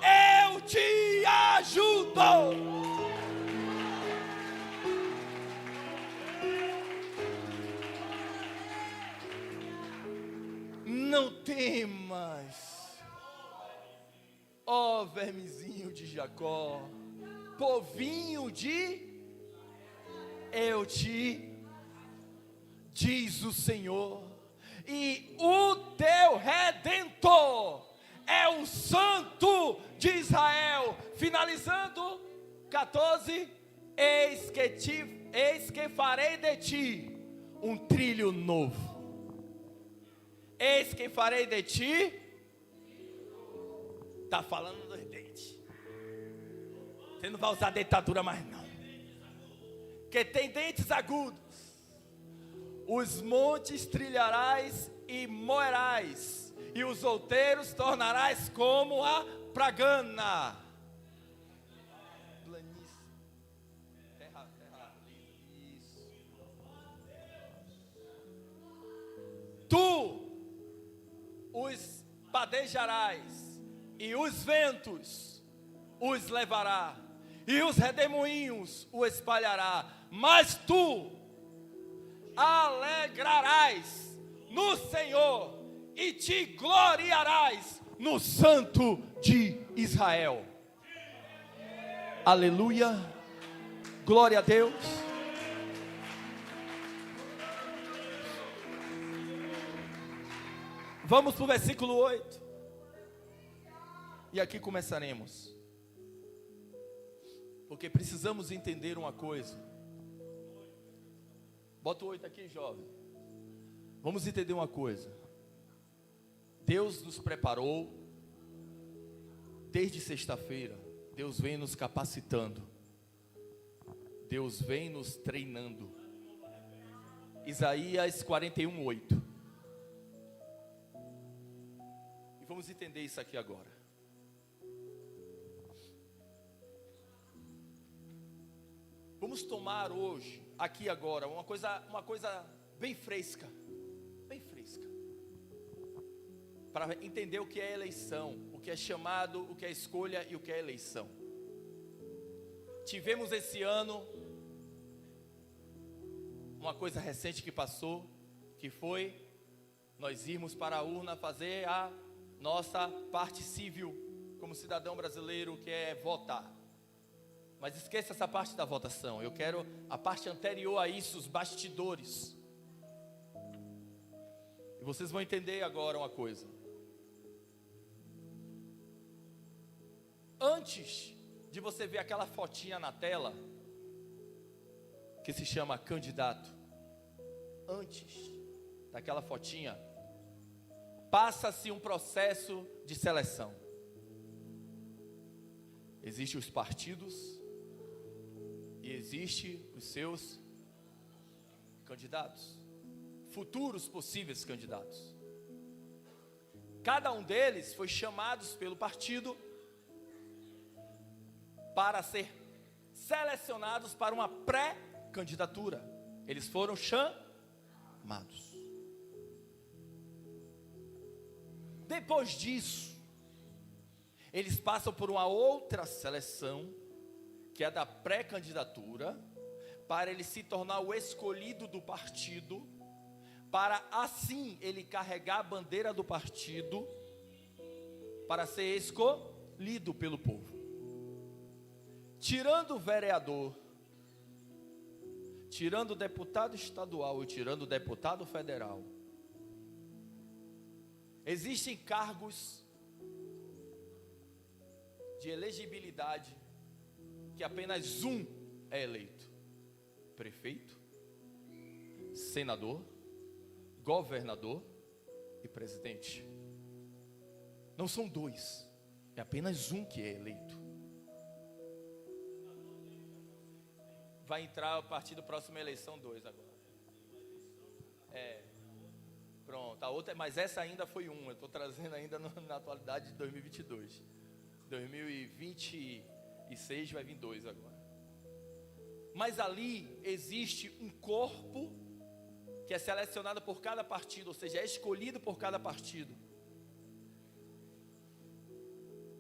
eu te ajudo. Não temas, ó vermezinho de Jacó, povinho de eu te, diz o Senhor, e o teu Redentor é o Santo de Israel. Finalizando, 14, eis que farei de ti um trilho novo. Eis que farei de ti, está falando dos dentes. Você não vai usar dentadura mais não, que tem dentes agudos. Os montes trilharás e moerás, e os outeiros tornarás como a pragana. Planície, terra, isso. Tu os padejarás, e os ventos os levará, e os redemoinhos o espalhará, mas tu alegrarás no Senhor, e te gloriarás no Santo de Israel. Aleluia, glória a Deus. Vamos para o versículo 8. E aqui começaremos. Porque precisamos entender uma coisa. Bota o 8 aqui, jovem. Vamos entender uma coisa. Deus nos preparou. Desde sexta-feira, Deus vem nos capacitando. Deus vem nos treinando. Isaías 41, 8. Vamos entender isso aqui agora. Vamos tomar hoje, aqui agora, uma coisa bem fresca, para entender o que é eleição, o que é chamado, o que é escolha e o que é eleição. Tivemos esse ano uma coisa recente que passou, que foi nós irmos para a urna fazer a nossa parte civil, como cidadão brasileiro, que é votar. Mas esqueça essa parte da votação. Eu quero a parte anterior a isso, os bastidores. E vocês vão entender agora uma coisa. Antes de você ver aquela fotinha na tela, que se chama candidato, antes daquela fotinha, passa-se um processo de seleção. Existem os partidos e existem os seus candidatos, futuros possíveis candidatos. Cada um deles foi chamado pelo partido para ser selecionados para uma pré-candidatura. Eles foram chamados. Depois disso, eles passam por uma outra seleção, que é da pré-candidatura, para ele se tornar o escolhido do partido, para assim ele carregar a bandeira do partido, para ser escolhido pelo povo. Tirando o vereador, tirando o deputado estadual e tirando o deputado federal, existem cargos de elegibilidade que apenas um é eleito: prefeito, senador, governador e presidente. Não são dois, é apenas um que é eleito. Vai entrar a partir da próxima eleição 2 agora. Pronto, a outra, mas essa ainda foi uma. Eu estou trazendo ainda na atualidade de 2022. 2026 vai vir 2 agora. Mas ali existe um corpo que é selecionado por cada partido, ou seja, é escolhido por cada partido.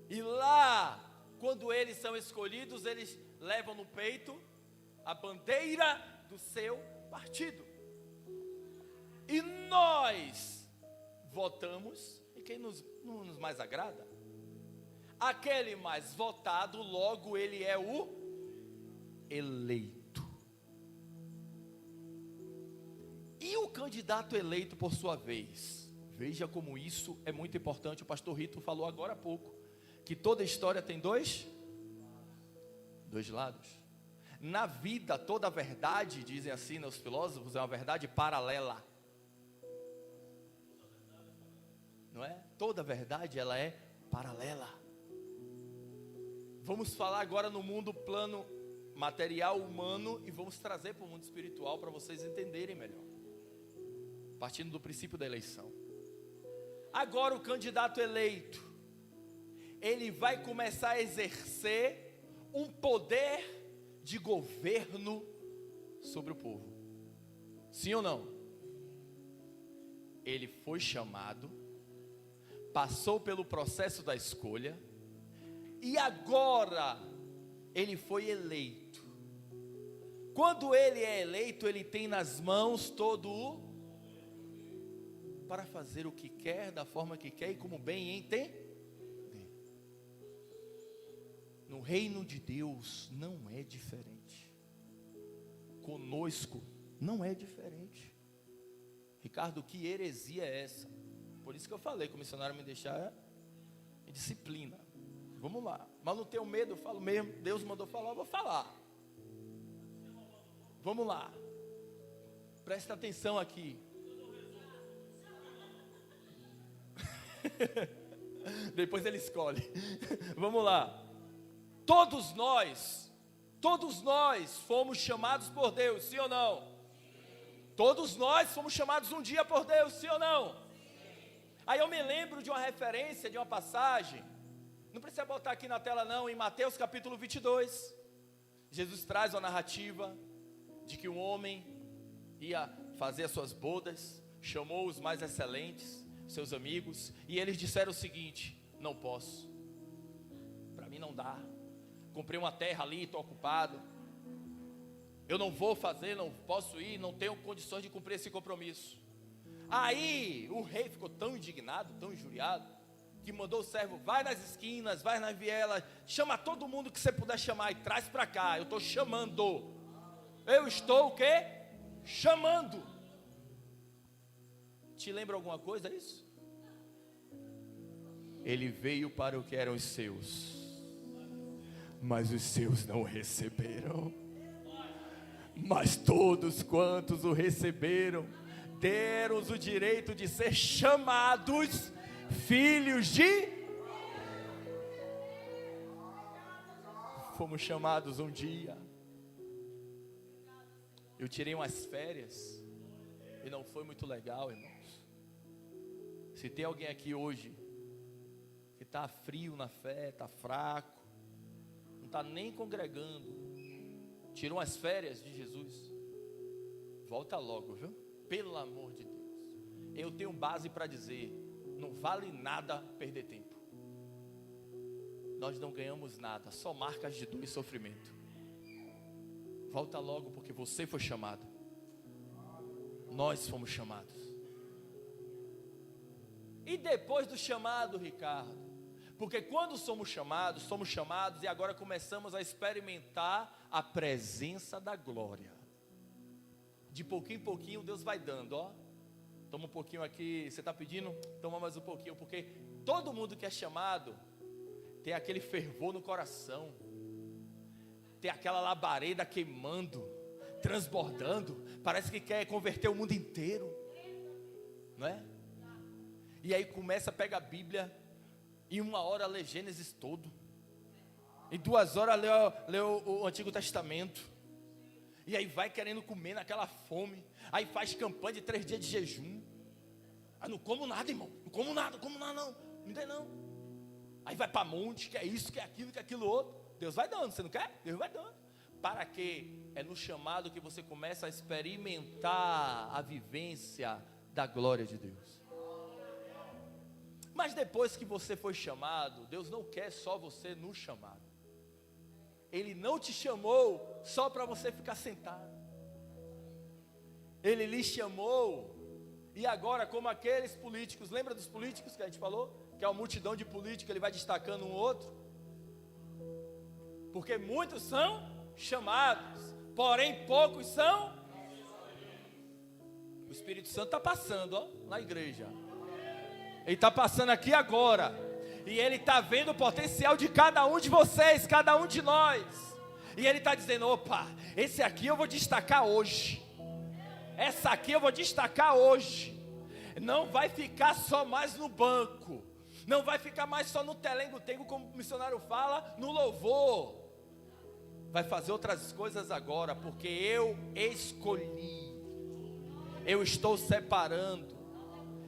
E lá, quando eles são escolhidos, eles levam no peito a bandeira do seu partido. E nós votamos em quem nos mais agrada. Aquele mais votado, logo ele é o eleito. E o candidato eleito, por sua vez, veja como isso é muito importante. O pastor Rito falou agora há pouco que toda história tem dois lados. Na vida, toda verdade, dizem assim os filósofos, é uma verdade paralela. Não é? Toda verdade, ela é paralela. Vamos falar agora no mundo plano material humano e vamos trazer para o mundo espiritual para vocês entenderem melhor. Partindo do princípio da eleição. Agora o candidato eleito, ele vai começar a exercer um poder de governo sobre o povo. Sim ou não? Ele foi chamado, passou pelo processo da escolha e agora ele foi eleito. Quando ele é eleito, ele tem nas mãos todo o para fazer o que quer, da forma que quer e como bem entender. No reino de Deus não é diferente. Conosco não é diferente. Ricardo, que heresia é essa? Por isso que eu falei, que o missionário me deixar em disciplina. Vamos lá. Mas não tenho medo, eu falo mesmo. Deus mandou falar, eu vou falar. Vamos lá. Presta atenção aqui. Depois ele escolhe. Vamos lá. Todos nós fomos chamados por Deus, sim ou não? Sim. Todos nós fomos chamados um dia por Deus, sim ou não? Sim. Aí eu me lembro de uma referência, de uma passagem, não precisa botar aqui na tela não, em Mateus capítulo 22, Jesus traz uma narrativa de que um homem ia fazer as suas bodas, chamou os mais excelentes, seus amigos, e eles disseram o seguinte: não posso, para mim não dá. Comprei uma terra ali, estou ocupado. Eu não vou fazer, não posso ir, não tenho condições de cumprir esse compromisso. Aí o rei ficou tão indignado, tão injuriado, que mandou o servo: vai nas esquinas, vai nas vielas, chama todo mundo que você puder chamar e traz para cá. Eu estou chamando. Eu estou o quê? Chamando. Te lembra alguma coisa isso? Ele veio para o que eram os seus, mas os seus não o receberam. Mas todos quantos o receberam, deram-os o direito de ser chamados filhos de... Fomos chamados um dia. Eu tirei umas férias e não foi muito legal, irmãos. Se tem alguém aqui hoje que está frio na fé, está fraco, não está nem congregando, tirou umas férias de Jesus, volta logo, viu? Pelo amor de Deus. Eu tenho base para dizer: não vale nada perder tempo. Nós não ganhamos nada, só marcas de dor e sofrimento. Volta logo, porque você foi chamado. Nós fomos chamados. E depois do chamado, Ricardo, porque quando somos chamados e agora começamos a experimentar a presença da glória. De pouquinho em pouquinho Deus vai dando, ó. Toma um pouquinho aqui, você está pedindo? Toma mais um pouquinho, porque todo mundo que é chamado tem aquele fervor no coração, tem aquela labareda queimando, transbordando, parece que quer converter o mundo inteiro, não é? E aí pega a Bíblia, em 1 hora lê Gênesis todo, em 2 horas lê o Antigo Testamento, e aí vai querendo comer naquela fome, aí faz campanha de 3 dias de jejum. Ah, não como nada, irmão, não como nada não, me dê não. Aí vai para monte, que é isso, que é aquilo, que é aquilo outro. Deus vai dando, você não quer? Deus vai dando. Para quê? É no chamado que você começa a experimentar a vivência da glória de Deus. Mas depois que você foi chamado, Deus não quer só você no chamado. Ele não te chamou só para você ficar sentado. Ele lhe chamou, e agora, como aqueles políticos, lembra dos políticos que a gente falou? Que é uma multidão de políticos, ele vai destacando um outro. Porque muitos são chamados, porém poucos são. O Espírito Santo está passando, ó, na igreja. Ele está passando aqui agora. E ele está vendo o potencial de cada um de vocês, cada um de nós. E ele está dizendo, opa, esse aqui eu vou destacar hoje. Essa aqui eu vou destacar hoje. Não vai ficar só mais no banco. Não vai ficar mais só no telengo-tengo, como o missionário fala, no louvor. Vai fazer outras coisas agora, porque eu escolhi. Eu estou separando.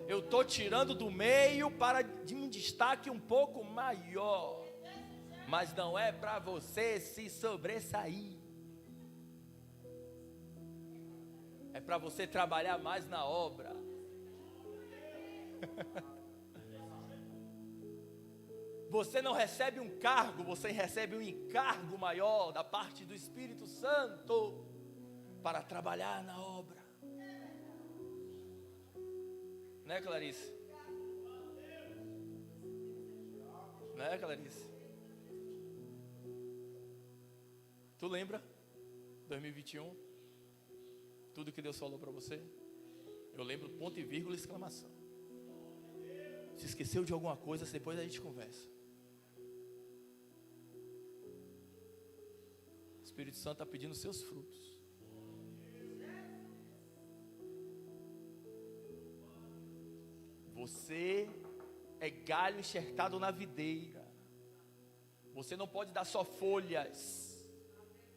Eu estou tirando do meio para de um destaque um pouco maior. Mas não é para você se sobressair. É para você trabalhar mais na obra. Você não recebe um cargo, você recebe um encargo maior da parte do Espírito Santo para trabalhar na obra. Não é, Clarice? Não é, Clarice? Tu lembra? 2021? Tudo que Deus falou para você? Eu lembro ponto e vírgula, exclamação. Se esqueceu de alguma coisa, depois a gente conversa. O Espírito Santo está pedindo seus frutos. Você é galho enxertado na videira. Você não pode dar só folhas.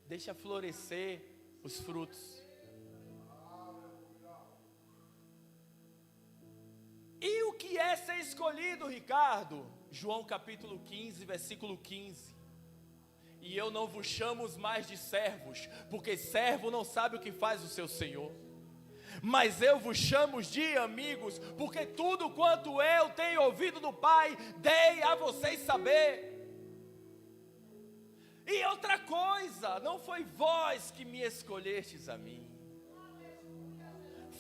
Deixa florescer os frutos. E o que é ser escolhido, Ricardo? João capítulo 15, versículo 15. E eu não vos chamo mais de servos, porque servo não sabe o que faz o seu senhor. Mas eu vos chamo de amigos, porque tudo quanto eu tenho ouvido do Pai, dei a vocês saber. E outra coisa, não foi vós que me escolhestes a mim.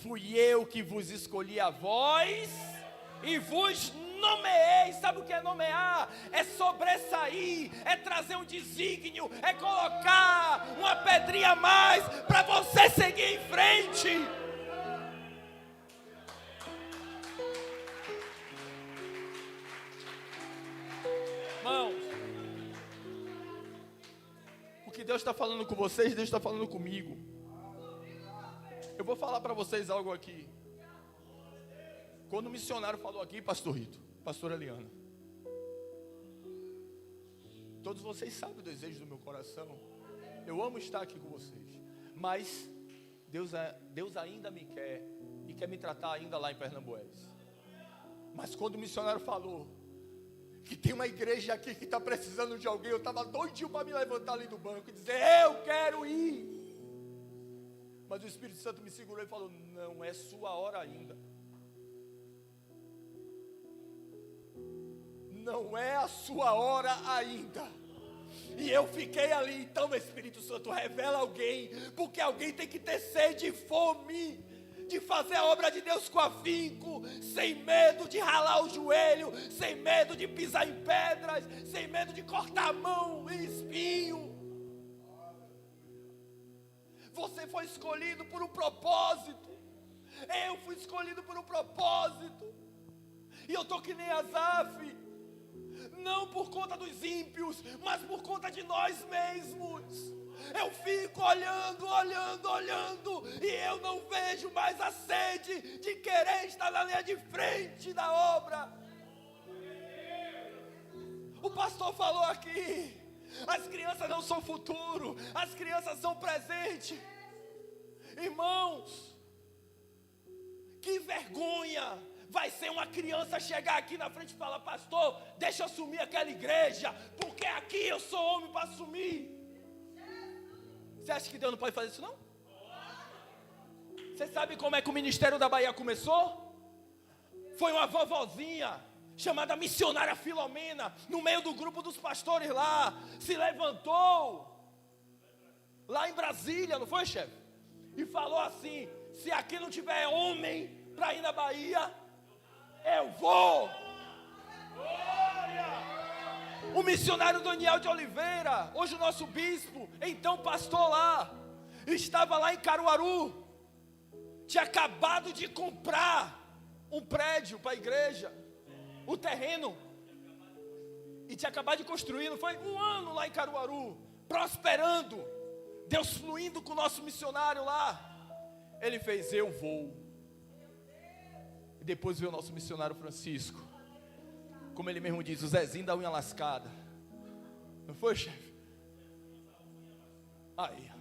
Fui eu que vos escolhi a vós e vos nomeei. Sabe o que é nomear? É sobressair, é trazer um desígnio, é colocar uma pedrinha a mais para você seguir em frente. Irmãos, o que Deus está falando com vocês, Deus está falando comigo. Eu vou falar para vocês algo aqui. Quando o missionário falou aqui, pastor Rito, pastora Eliana, todos vocês sabem o desejo do meu coração. Eu amo estar aqui com vocês. Mas Deus ainda me quer e quer me tratar ainda lá em Pernambués. Mas quando o missionário falou que tem uma igreja aqui que está precisando de alguém, eu estava doidinho para me levantar ali do banco e dizer, eu quero ir. Mas o Espírito Santo me segurou e falou, não é sua hora ainda. Não é a sua hora ainda. E eu fiquei ali. Então o Espírito Santo revela alguém, porque alguém tem que ter sede e fome de fazer a obra de Deus com afinco, sem medo de ralar o joelho, sem medo de pisar em pedras, sem medo de cortar a mão em espinho. Você foi escolhido por um propósito. Eu fui escolhido por um propósito. E eu estou que nem Asaf. Não por conta dos ímpios, mas por conta de nós mesmos. Eu fico olhando, e eu não vejo mais a sede de querer estar na linha de frente da obra. O pastor falou aqui, as crianças não são futuro, as crianças são presente. Irmãos, que vergonha vai ser uma criança chegar aqui na frente e falar: pastor, deixa eu assumir aquela igreja, porque aqui eu sou homem para assumir. Você acha que Deus não pode fazer isso não? Você sabe como é que o ministério da Bahia começou? Foi uma vovozinha chamada missionária Filomena, no meio do grupo dos pastores lá, se levantou lá em Brasília, não foi, chefe? E falou assim: se aqui não tiver homem para ir na Bahia, eu vou. O missionário Daniel de Oliveira, hoje o nosso bispo, então pastor lá, estava lá em Caruaru, tinha acabado de comprar um prédio para a igreja, o terreno, e tinha acabado de construir, não foi? 1 ano lá em Caruaru, prosperando, Deus fluindo com o nosso missionário lá. Ele fez: eu vou. E depois veio o nosso missionário Francisco, como ele mesmo diz, o Zezinho da unha lascada, não foi, chefe? Aí,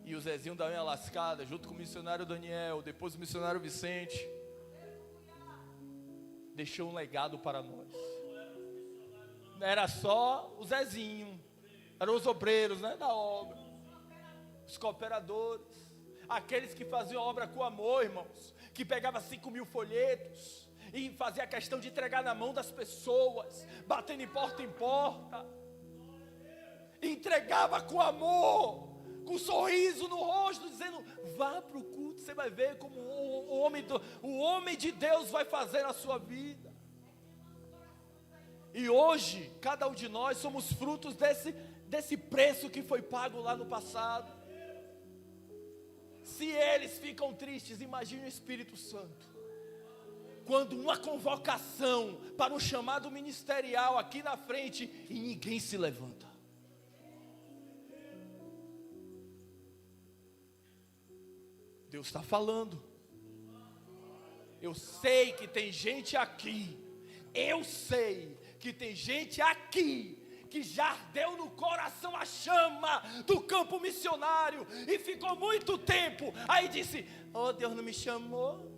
e o Zezinho da unha lascada, junto com o missionário Daniel, depois o missionário Vicente, deixou um legado para nós. Não era só o Zezinho, eram os obreiros, né, da obra, os cooperadores, aqueles que faziam obra com amor, irmãos, que pegava 5.000 folhetos e fazia questão de entregar na mão das pessoas, batendo em porta, entregava com amor, com um sorriso no rosto, dizendo: vá para o culto, você vai ver como o homem de Deus vai fazer na sua vida. E hoje, cada um de nós somos frutos desse preço que foi pago lá no passado. Se eles ficam tristes, imagine o Espírito Santo, quando uma convocação para um chamado ministerial aqui na frente e ninguém se levanta. Deus está falando. Eu sei que tem gente aqui, que já ardeu no coração a chama do campo missionário e ficou muito tempo, aí disse: oh, Deus não me chamou,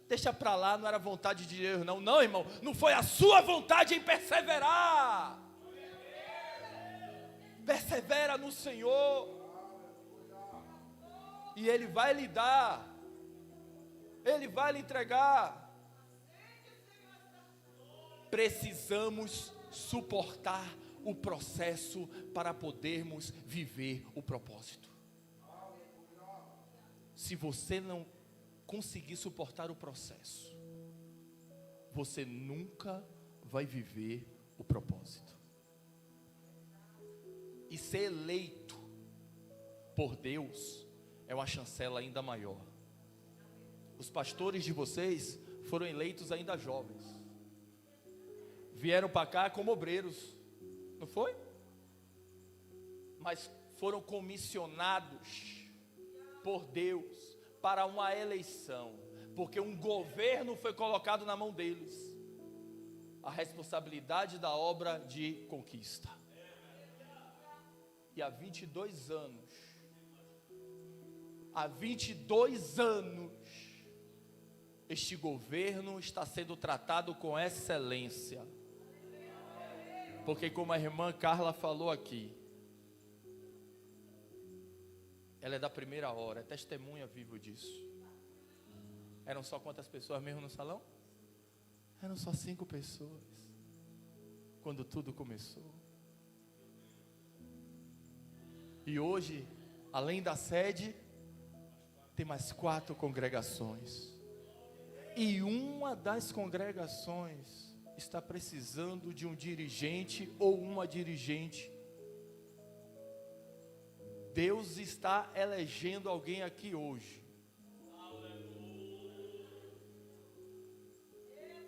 deixa para lá, não era vontade de Deus não. Não, irmão, não foi a sua vontade em perseverar. Persevera no Senhor, e Ele vai lhe dar, Ele vai lhe entregar. Precisamos suportar o processo para podermos viver o propósito. Se você não conseguir suportar o processo, você nunca vai viver o propósito. E ser eleito por Deus é uma chancela ainda maior. Os pastores de vocês foram eleitos ainda jovens, vieram para cá como obreiros, não foi? Mas foram comissionados por Deus para uma eleição, porque um governo foi colocado na mão deles, a responsabilidade da obra de conquista. E há 22 anos, este governo está sendo tratado com excelência, porque como a irmã Carla falou aqui, ela é da primeira hora, é testemunha vivo disso. Eram só quantas pessoas mesmo no salão? Eram só 5 pessoas, quando tudo começou. E hoje, além da sede, tem mais 4 congregações. E uma das congregações está precisando de um dirigente ou uma dirigente. Deus está elegendo alguém aqui hoje.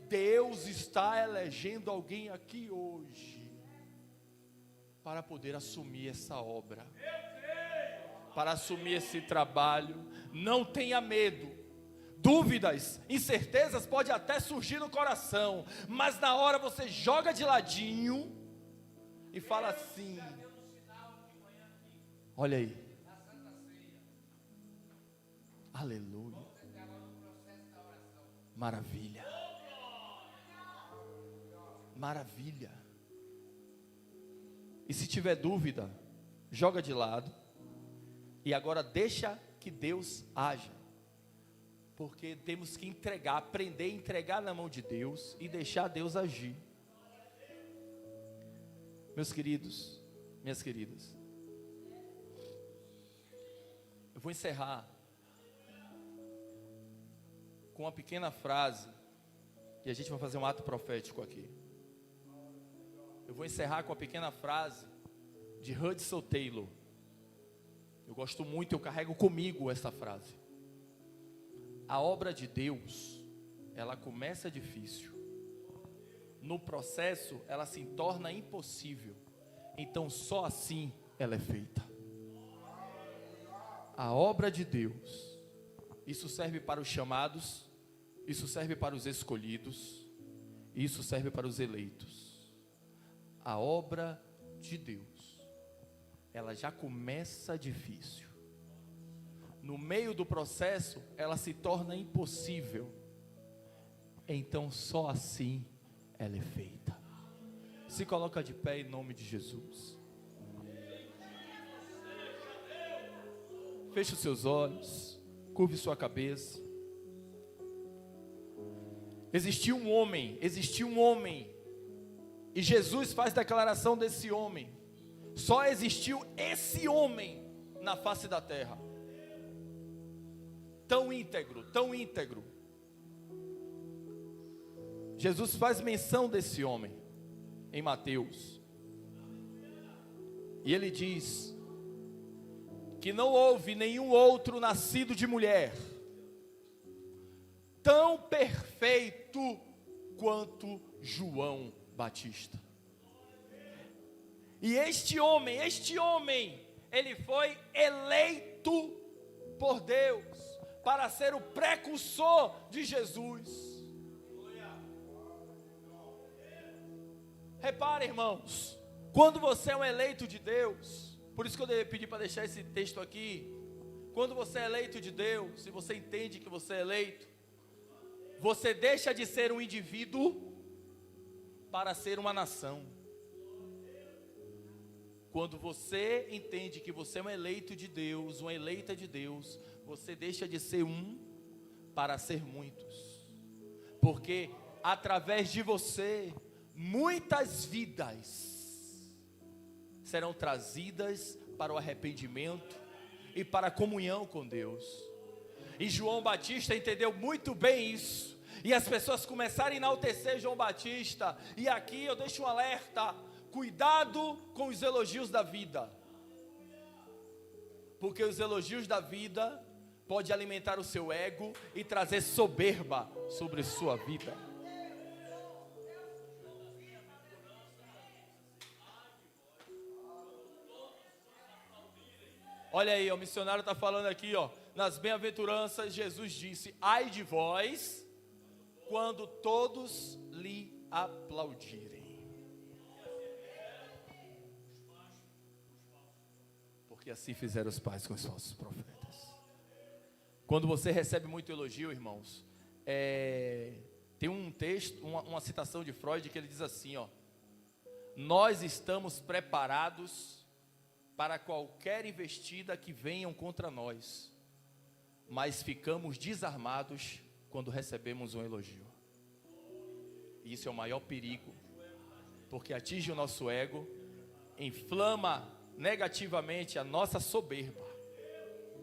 Deus está elegendo alguém aqui hoje para poder assumir essa obra, para assumir esse trabalho. Não tenha medo. Dúvidas, incertezas pode até surgir no coração, mas na hora você joga de ladinho e fala assim: olha aí, aleluia, maravilha, maravilha. E se tiver dúvida, joga de lado e agora deixa que Deus haja, porque temos que entregar, aprender a entregar na mão de Deus e deixar Deus agir. Meus queridos, minhas queridas, eu vou encerrar com uma pequena frase, e a gente vai fazer um ato profético aqui. Eu vou encerrar com a pequena frase de Hudson Taylor. Eu gosto muito, eu carrego comigo essa frase. A obra de Deus, ela começa difícil. No processo, ela se torna impossível. Então, só assim ela é feita. A obra de Deus, isso serve para os chamados, isso serve para os escolhidos, isso serve para os eleitos. A obra de Deus, ela já começa difícil. No meio do processo, ela se torna impossível. Então, só assim ela é feita. Se coloca de pé em nome de Jesus. Feche os seus olhos, curve sua cabeça. Existiu um homem, e Jesus faz declaração desse homem. Só existiu esse homem na face da terra. Tão íntegro, tão íntegro. Jesus faz menção desse homem em Mateus. E ele diz que não houve nenhum outro nascido de mulher tão perfeito quanto João Batista. E este homem, ele foi eleito por Deus para ser o precursor de Jesus. Repare, irmãos, quando você é um eleito de Deus, por isso que eu pedi para deixar esse texto aqui. Quando você é eleito de Deus, se você entende que você é eleito, você deixa de ser um indivíduo para ser uma nação. Quando você entende que você é um eleito de Deus, uma eleita de Deus, você deixa de ser um para ser muitos. Porque através de você, muitas vidas serão trazidas para o arrependimento e para a comunhão com Deus. E João Batista entendeu muito bem isso. E as pessoas começaram a enaltecer João Batista. E aqui eu deixo um alerta: cuidado com os elogios da vida, porque os elogios da vida podem alimentar o seu ego e trazer soberba sobre sua vida. Olha aí, o missionário está falando aqui, ó, nas bem-aventuranças, Jesus disse: ai de vós, quando todos lhe aplaudirem. Porque assim fizeram os pais com os falsos profetas. Quando você recebe muito elogio, irmãos, tem um texto, uma citação de Freud que ele diz assim, ó: nós estamos preparados para qualquer investida que venham contra nós, mas ficamos desarmados quando recebemos um elogio. E isso é o maior perigo, porque atinge o nosso ego, inflama negativamente a nossa soberba,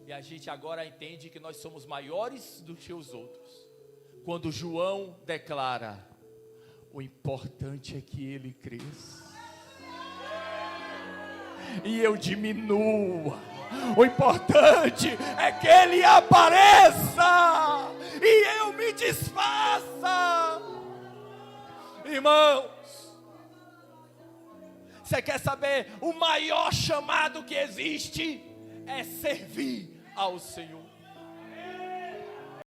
e a gente agora entende que nós somos maiores do que os outros. Quando João declara: o importante é que ele cresça e eu diminua. O importante é que ele apareça e eu me desfaça. Irmãos, Você quer saber? O maior chamado que existe é servir ao Senhor.